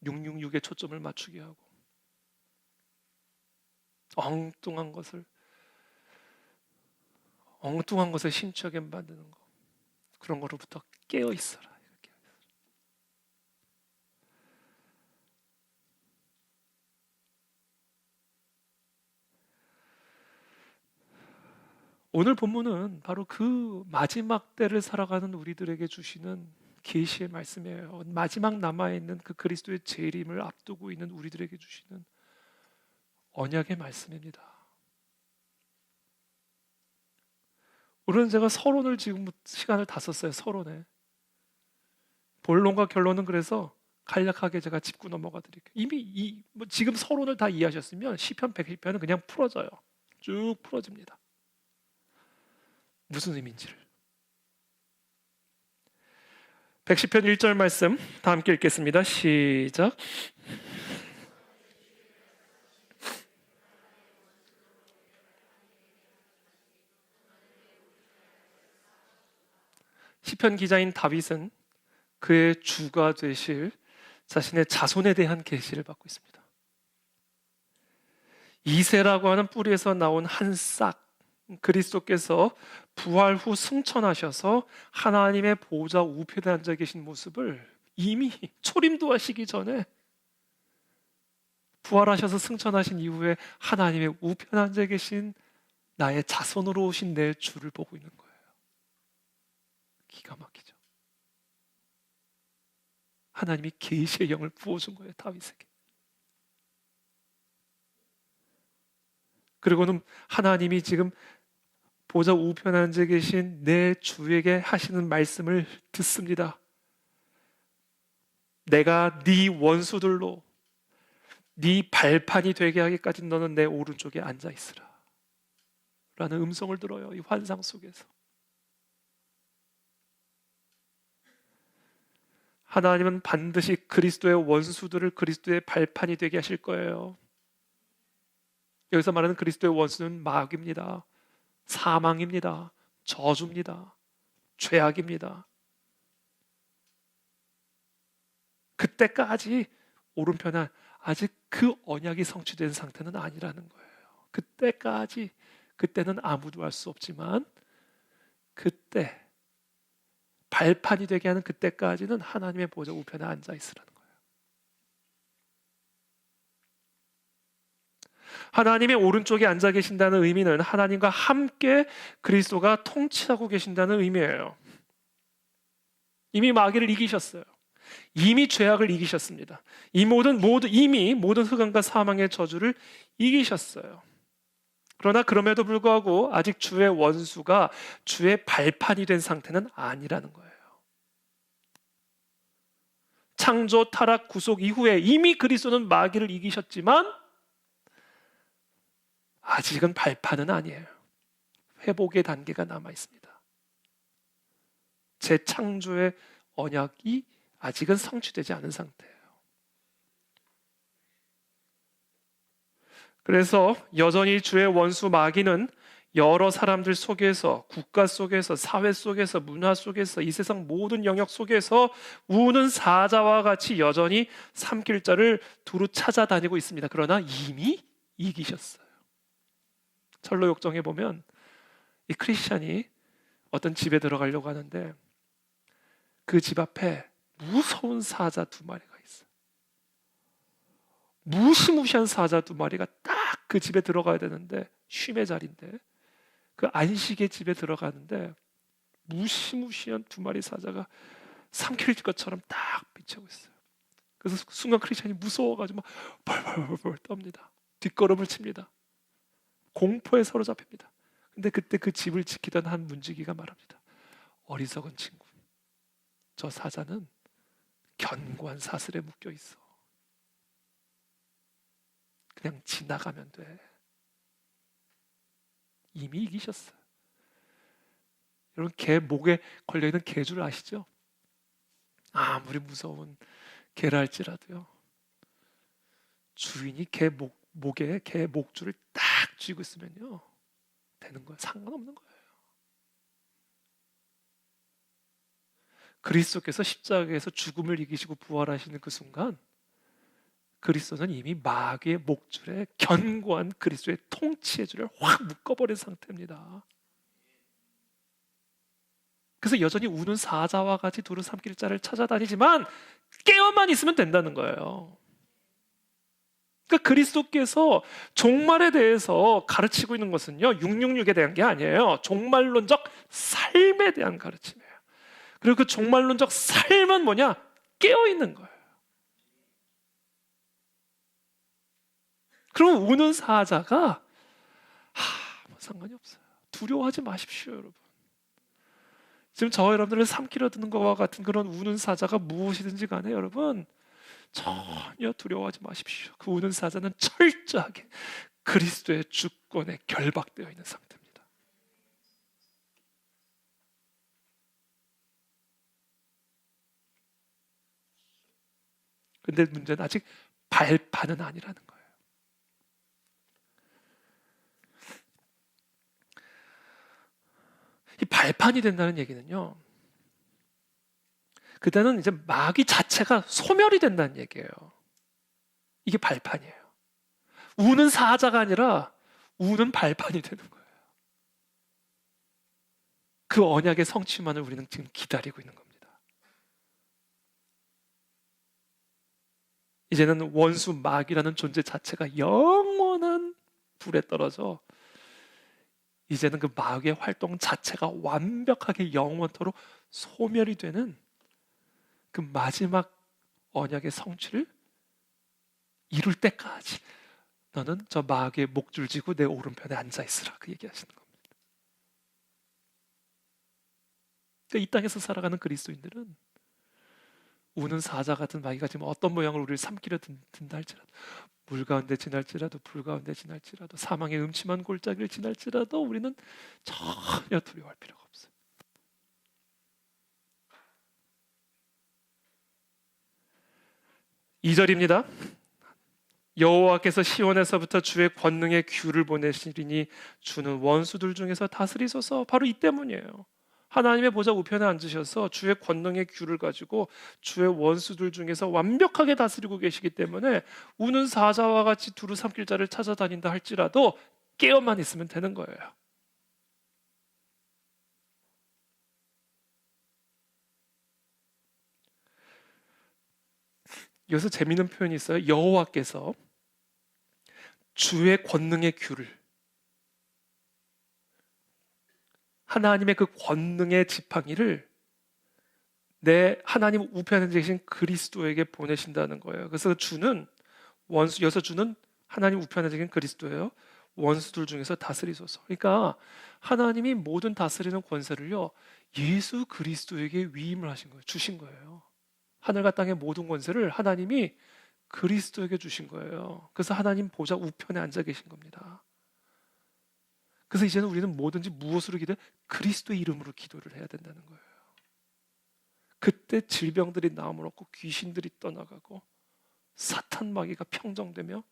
666에 초점을 맞추게 하고 엉뚱한 것을 심취하게 만드는 거, 그런 거로부터 깨어 있어라. 이렇게. 오늘 본문은 바로 그 마지막 때를 살아가는 우리들에게 주시는 계시의 말씀이에요. 마지막 남아있는 그 그리스도의 재림을 앞두고 있는 우리들에게 주시는 언약의 말씀입니다. 오늘은 제가 서론을 지금 시간을 다 썼어요. 서론에 본론과 결론은 그래서 간략하게 제가 짚고 넘어가 드릴게요. 이미 지금 서론을 다 이해하셨으면 시편 110편은 그냥 풀어져요. 쭉 풀어집니다. 무슨 의미인지를. 110편 1절 말씀 다 함께 읽겠습니다. 시작. 시편 기자인 다윗은 그의 주가 되실 자신의 자손에 대한 계시를 받고 있습니다. 이새라고 하는 뿌리에서 나온 한 싹, 그리스도께서 부활 후 승천하셔서 하나님의 보좌 우편에 앉아 계신 모습을 이미 초림도 하시기 전에 부활하셔서 승천하신 이후에 하나님의 우편에 앉아 계신 나의 자손으로 오신 내 주를 보고 있는 거예요. 기가 막히죠. 하나님이 계시의 영을 부어준 거예요, 다윗에게. 그리고는 하나님이 지금 보좌 우편에 앉아 계신 내 주에게 하시는 말씀을 듣습니다. 내가 네 원수들로 네 발판이 되게 하기까지 너는 내 오른쪽에 앉아 있으라 라는 음성을 들어요. 이 환상 속에서. 하나님은 반드시 그리스도의 원수들을 그리스도의 발판이 되게 하실 거예요. 여기서 말하는 그리스도의 원수는 마귀입니다. 사망입니다. 저주입니다. 죄악입니다. 그때까지 오른편에 아직 그 언약이 성취된 상태는 아니라는 거예요. 그때는 아무도 알 수 없지만 그때 발판이 되게 하는 그때까지는 하나님의 보좌 우편에 앉아 있으라는 거예요. 하나님의 오른쪽에 앉아 계신다는 의미는 하나님과 함께 그리스도가 통치하고 계신다는 의미예요. 이미 마귀를 이기셨어요. 이미 죄악을 이기셨습니다. 이미 모든 흑암과 사망의 저주를 이기셨어요. 그러나 그럼에도 불구하고 아직 주의 원수가 주의 발판이 된 상태는 아니라는 거예요. 창조, 타락, 구속 이후에 이미 그리스도는 마귀를 이기셨지만 아직은 발판은 아니에요. 회복의 단계가 남아 있습니다. 재창조의 언약이 아직은 성취되지 않은 상태예요. 그래서 여전히 주의 원수 마귀는 여러 사람들 속에서, 국가 속에서, 사회 속에서, 문화 속에서, 이 세상 모든 영역 속에서 우는 사자와 같이 여전히 삼킬 자를 두루 찾아다니고 있습니다. 그러나 이미 이기셨어요. 철로 역정에 보면 이 크리스찬이 어떤 집에 들어가려고 하는데 그 집 앞에 무서운 사자 두 마리가 있어. 무시무시한 사자 두 마리가 딱 그 집에 들어가야 되는데, 쉼의 자리인데, 그 안식의 집에 들어가는데 무시무시한 두 마리 사자가 삼킬 것처럼 딱 비치고 있어요. 그래서 순간 크리스찬이 무서워가지고 막 벌벌벌 떱니다. 뒷걸음을 칩니다. 공포에 사로잡힙니다. 근데 그때 그 집을 지키던 한 문지기가 말합니다. 어리석은 친구, 저 사자는 견고한 사슬에 묶여 있어. 그냥 지나가면 돼. 이미 이기셨어요. 여러분, 개 목에 걸려있는 개줄 아시죠? 아무리 무서운 개라 할지라도요, 주인이 목에 개 목줄을 딱 쥐고 있으면요 되는 거예요. 상관없는 거예요. 그리스도께서 십자가에서 죽음을 이기시고 부활하시는 그 순간, 그리스도는 이미 마귀의 목줄에 견고한 그리스도의 통치의 줄을 확 묶어버린 상태입니다. 그래서 여전히 우는 사자와 같이 두루 삼킬 자를 찾아다니지만 깨어만 있으면 된다는 거예요. 그러니까 그리스도께서 종말에 대해서 가르치고 있는 것은요, 666에 대한 게 아니에요. 종말론적 삶에 대한 가르침이에요. 그리고 그 종말론적 삶은 뭐냐? 깨어있는 거예요. 그럼 우는 사자가 뭐 상관이 없어요. 두려워하지 마십시오, 여러분. 지금 저와 여러분들을 삼키려 드는 것과 같은 그런 우는 사자가 무엇이든지 간에 여러분 전혀 두려워하지 마십시오. 그 우는 사자는 철저하게 그리스도의 주권에 결박되어 있는 상태입니다. 근데 문제는 아직 발판은 아니라는 거예요. 이 발판이 된다는 얘기는요, 그때는 이제 마귀 자체가 소멸이 된다는 얘기예요. 이게 발판이에요. 우는 사자가 아니라 우는 발판이 되는 거예요. 그 언약의 성취만을 우리는 지금 기다리고 있는 겁니다. 이제는 원수 마귀라는 존재 자체가 영원한 불에 떨어져 이제는 그 마귀의 활동 자체가 완벽하게 영원토록 소멸이 되는 그 마지막 언약의 성취를 이룰 때까지 너는 저 마귀의 목줄 쥐고 내 오른편에 앉아있으라, 그 얘기하시는 겁니다. 그러니까 이 땅에서 살아가는 그리스도인들은 우는 사자 같은 마귀가 지금 어떤 모양으로 우리를 삼키려 든다 할지라도, 물 가운데 지날지라도 불 가운데 지날지라도 사망의 음침한 골짜기를 지날지라도 우리는 전혀 두려워할 필요가 없어요. 2절입니다. 여호와께서 시온에서부터 주의 권능의 규를 보내시리니 주는 원수들 중에서 다스리소서. 바로 이 때문이에요. 하나님의 보좌 우편에 앉으셔서 주의 권능의 규를 가지고 주의 원수들 중에서 완벽하게 다스리고 계시기 때문에 우는 사자와 같이 두루 삼킬 자를 찾아다닌다 할지라도 깨어만 있으면 되는 거예요. 여기서 재미있는 표현이 있어요. 여호와께서 주의 권능의 규를, 하나님의 그 권능의 지팡이를 내 하나님 우편에 계신 그리스도에게 보내신다는 거예요. 그래서 주는 여기서 주는 하나님 우편에 계신 그리스도예요. 원수들 중에서 다스리소서. 그러니까 하나님이 모든 다스리는 권세를요, 예수 그리스도에게 위임을 하신 거예요. 주신 거예요. 하늘과 땅의 모든 권세를 하나님이 그리스도에게 주신 거예요. 그래서 하나님 보좌 우편에 앉아 계신 겁니다. 그래서 이제는 우리는 뭐든지 무엇으로 기도해? 그리스도의 이름으로 기도를 해야 된다는 거예요. 그때 질병들이 나음을 얻고 귀신들이 떠나가고 사탄 마귀가 평정되며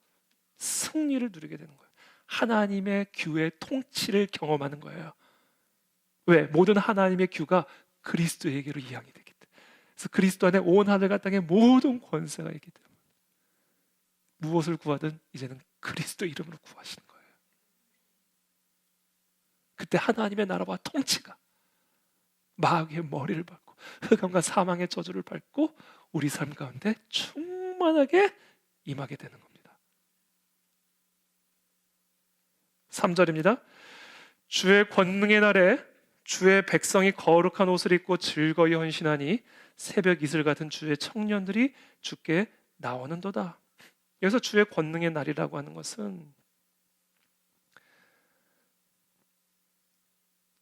승리를 누리게 되는 거예요. 하나님의 규의 통치를 경험하는 거예요. 왜? 모든 하나님의 규가 그리스도에게로 이양이 되기 때문에. 그래서 그리스도 안에 온 하늘과 땅의 모든 권세가 있기 때문에 무엇을 구하든 이제는 그리스도 이름으로 구하시는 거예요. 그때 하나님의 나라와 통치가 마귀의 머리를 밟고 흑암과 사망의 저주를 밟고 우리 삶 가운데 충만하게 임하게 되는 겁니다. 3절입니다. 주의 권능의 날에 주의 백성이 거룩한 옷을 입고 즐거이 헌신하니 새벽 이슬 같은 주의 청년들이 주께 나오는도다. 여기서 주의 권능의 날이라고 하는 것은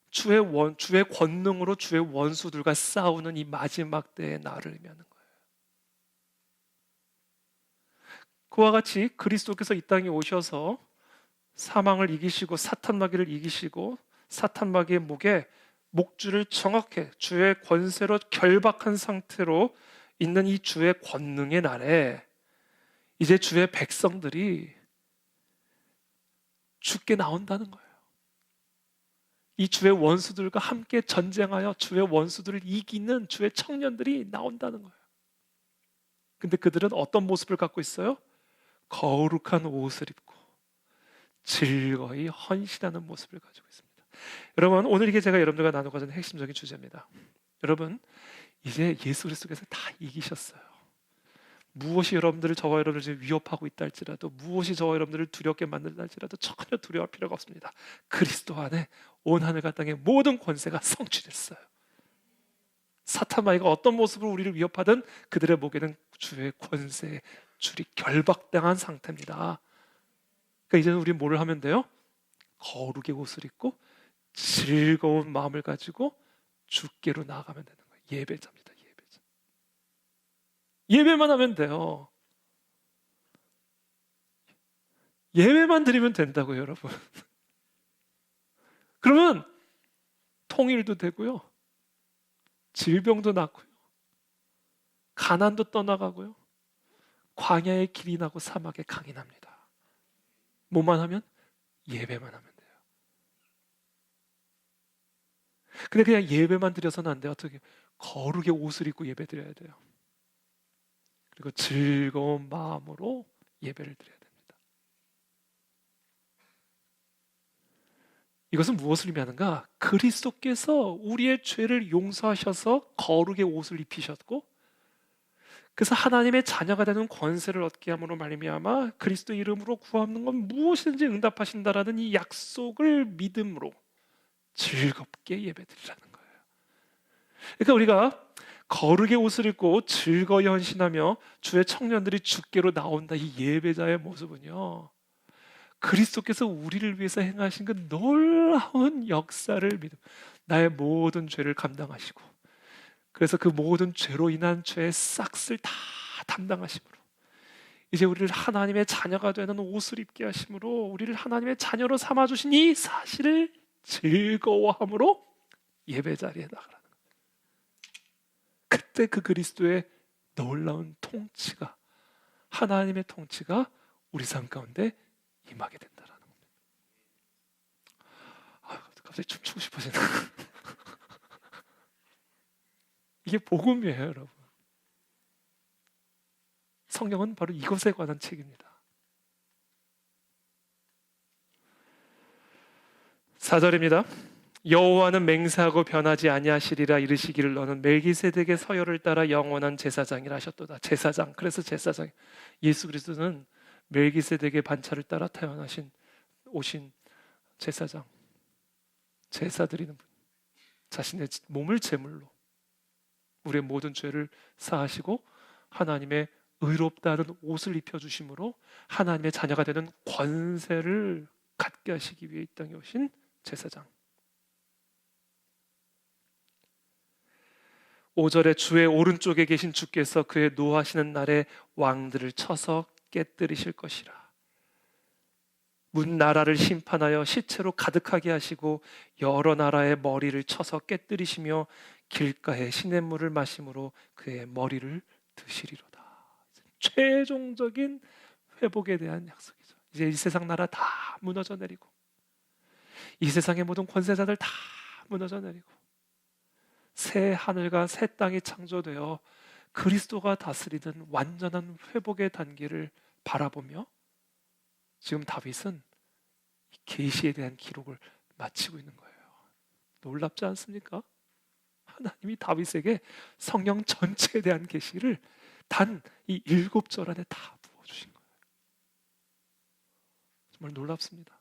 주의 권능으로 주의 원수들과 싸우는 이 마지막 때의 날을 의미하는 거예요. 그와 같이 그리스도께서 이 땅에 오셔서 사망을 이기시고 사탄 마귀를 이기시고 사탄 마귀의 목줄을 정확히 주의 권세로 결박한 상태로 있는 이 주의 권능의 날에 이제 주의 백성들이 주께 나온다는 거예요. 이 주의 원수들과 함께 전쟁하여 주의 원수들을 이기는 주의 청년들이 나온다는 거예요. 근데 그들은 어떤 모습을 갖고 있어요? 거룩한 옷을 입고 즐거이 헌신하는 모습을 가지고 있습니다. 여러분, 오늘 이게 제가 여러분들과 나누고자 하는 핵심적인 주제입니다. 여러분, 이제 예수 그리스도께서 다 이기셨어요. 무엇이 저와 여러분들을 지금 위협하고 있다 할지라도, 무엇이 저와 여러분들을 두렵게 만든다 할지라도 전혀 두려워할 필요가 없습니다. 그리스도 안에 온 하늘과 땅의 모든 권세가 성취됐어요. 사탄 마귀가 어떤 모습으로 우리를 위협하든 그들의 목에는 주의 권세에 줄이 결박당한 상태입니다. 그러니까 이제는 우리는 뭐를 하면 돼요? 거룩의 옷을 입고 즐거운 마음을 가지고 주께로 나아가면 되는 거예요. 예배자입니다. 예배자. 예배만 하면 돼요. 예배만 드리면 된다고요, 여러분. 그러면 통일도 되고요, 질병도 낫고요, 가난도 떠나가고요, 광야의 길이 나고 사막의 강이 납니다. 뭐만 하면? 예배만 하면 돼요. 근데 그냥 예배만 드려서는 안 돼요. 어떻게? 거룩의 옷을 입고 예배 드려야 돼요. 그리고 즐거운 마음으로 예배를 드려야 됩니다. 이것은 무엇을 의미하는가? 그리스도께서 우리의 죄를 용서하셔서 거룩의 옷을 입히셨고, 그래서 하나님의 자녀가 되는 권세를 얻게 함으로 말미암아 그리스도 이름으로 구하는 건 무엇이든지 응답하신다라는 이 약속을 믿음으로 즐겁게 예배드리라는 거예요. 그러니까 우리가 거룩의 옷을 입고 즐거이 헌신하며 주의 청년들이 주께로 나온다, 이 예배자의 모습은요, 그리스도께서 우리를 위해서 행하신 그 놀라운 역사를 믿음, 나의 모든 죄를 감당하시고, 그래서 그 모든 죄로 인한 죄의 싹을 다 담당하심으로 이제 우리를 하나님의 자녀가 되는 옷을 입게 하심으로 우리를 하나님의 자녀로 삼아주신 이 사실을 즐거워함으로 예배 자리에 나가라는 거예요. 그때 그 그리스도의 놀라운 통치가, 하나님의 통치가 우리 삶 가운데 임하게 된다는 겁니다. 갑자기 춤추고 싶어지네. 이게 복음이에요, 여러분. 성경은 바로 이것에 관한 책입니다. 4절입니다. 여호와는 맹세하고 변하지 아니하시리라 이르시기를 너는 멜기세덱의 서열을 따라 영원한 제사장이라 하셨도다. 제사장, 그래서 제사장, 예수 그리스도는 멜기세덱의 반차를 따라 오신 제사장, 제사 드리는 분, 자신의 몸을 제물로 우리의 모든 죄를 사하시고 하나님의 의롭다는 옷을 입혀주심으로 하나님의 자녀가 되는 권세를 갖게 하시기 위해 이 땅에 오신 제사장. 5절에 주의 오른쪽에 계신 주께서 그의 노하시는 날에 왕들을 쳐서 깨뜨리실 것이라. 문 나라를 심판하여 시체로 가득하게 하시고 여러 나라의 머리를 쳐서 깨뜨리시며 길가에 시냇물을 마심으로 그의 머리를 드시리로다. 최종적인 회복에 대한 약속이죠. 이제 이 세상 나라 다 무너져 내리고 이 세상의 모든 권세자들 다 무너져 내리고 새 하늘과 새 땅이 창조되어 그리스도가 다스리는 완전한 회복의 단계를 바라보며 지금 다윗은 계시에 대한 기록을 마치고 있는 거예요. 놀랍지 않습니까? 하나님이 다윗에게 성령 전체에 대한 계시를 단 이 7절 안에 다 부어주신 거예요. 정말 놀랍습니다.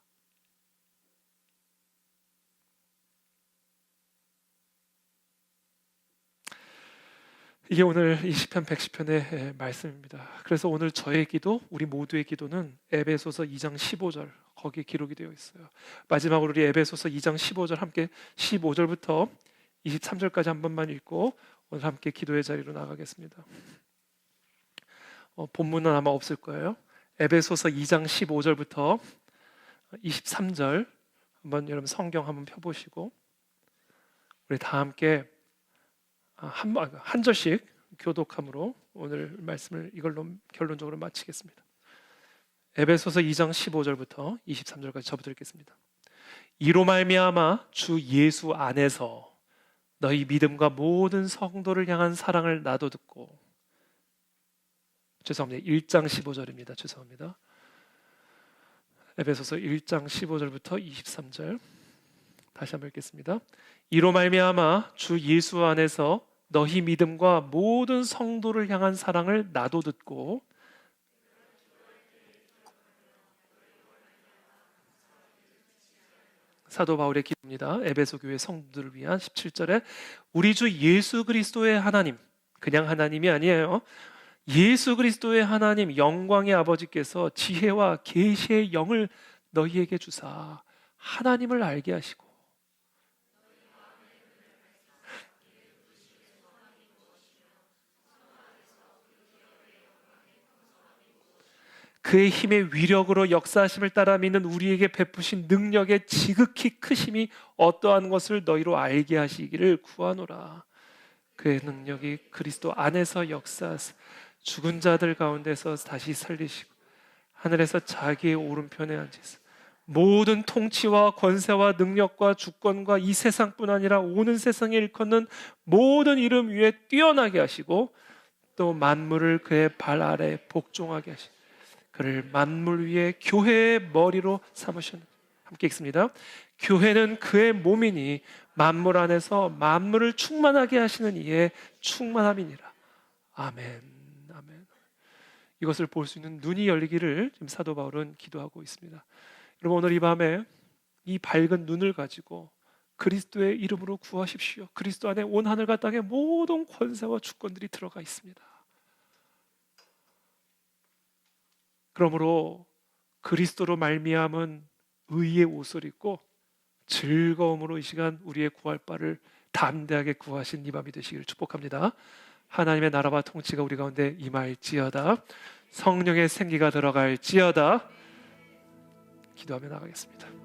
이게 오늘 이 시편 110편의 말씀입니다. 그래서 오늘 저의 기도, 우리 모두의 기도는 에베소서 2장 15절 거기에 기록이 되어 있어요. 마지막으로 우리 에베소서 2장 15절 함께 15절부터 23절까지 한 번만 읽고 오늘 함께 기도의 자리로 나가겠습니다. 본문은 아마 없을 거예요. 에베소서 2장 15절부터 23절 한번 여러분 성경 한번 펴보시고 우리 다 함께 한 절씩 교독함으로 오늘 말씀을 이걸로 결론적으로 마치겠습니다. 에베소서 2장 15절부터 23절까지 저부터 읽겠습니다. 이로 말미암아 주 예수 안에서 너희 믿음과 모든 성도를 향한 사랑을 나도 듣고 죄송합니다. 1장 15절입니다. 죄송합니다. 에베소서 1장 15절부터 23절 다시 한번 읽겠습니다. 이로 말미암아 주 예수 안에서 너희 믿음과 모든 성도를 향한 사랑을 나도 듣고 사도 바울의 기도입니다. 에베소 교회 성도들을 위한 17절에 우리 주 예수 그리스도의 하나님, 그냥 하나님이 아니에요. 예수 그리스도의 하나님 영광의 아버지께서 지혜와 계시의 영을 너희에게 주사 하나님을 알게 하시고 그의 힘의 위력으로 역사하심을 따라 믿는 우리에게 베푸신 능력의 지극히 크심이 어떠한 것을 너희로 알게 하시기를 구하노라. 그의 능력이 그리스도 안에서 역사하사 죽은 자들 가운데서 다시 살리시고 하늘에서 자기의 오른편에 앉으사 모든 통치와 권세와 능력과 주권과 이 세상뿐 아니라 오는 세상에 일컫는 모든 이름 위에 뛰어나게 하시고 또 만물을 그의 발 아래 복종하게 하시고 그를 만물 위에 교회의 머리로 삼으셨느니라. 함께 읽습니다. 교회는 그의 몸이니 만물 안에서 만물을 충만하게 하시는 이의 충만함이니라. 아멘. 아멘. 이것을 볼 수 있는 눈이 열리기를 지금 사도 바울은 기도하고 있습니다. 여러분 오늘 이 밤에 이 밝은 눈을 가지고 그리스도의 이름으로 구하십시오. 그리스도 안에 온 하늘과 땅의 모든 권세와 주권들이 들어가 있습니다. 그러므로 그리스도로 말미암은 의의 옷을 입고 즐거움으로 이 시간 우리의 구할 바를 담대하게 구하신 이 밤이 되시기를 축복합니다. 하나님의 나라와 통치가 우리 가운데 임할지어다. 성령의 생기가 들어갈지어다. 기도하며 나가겠습니다.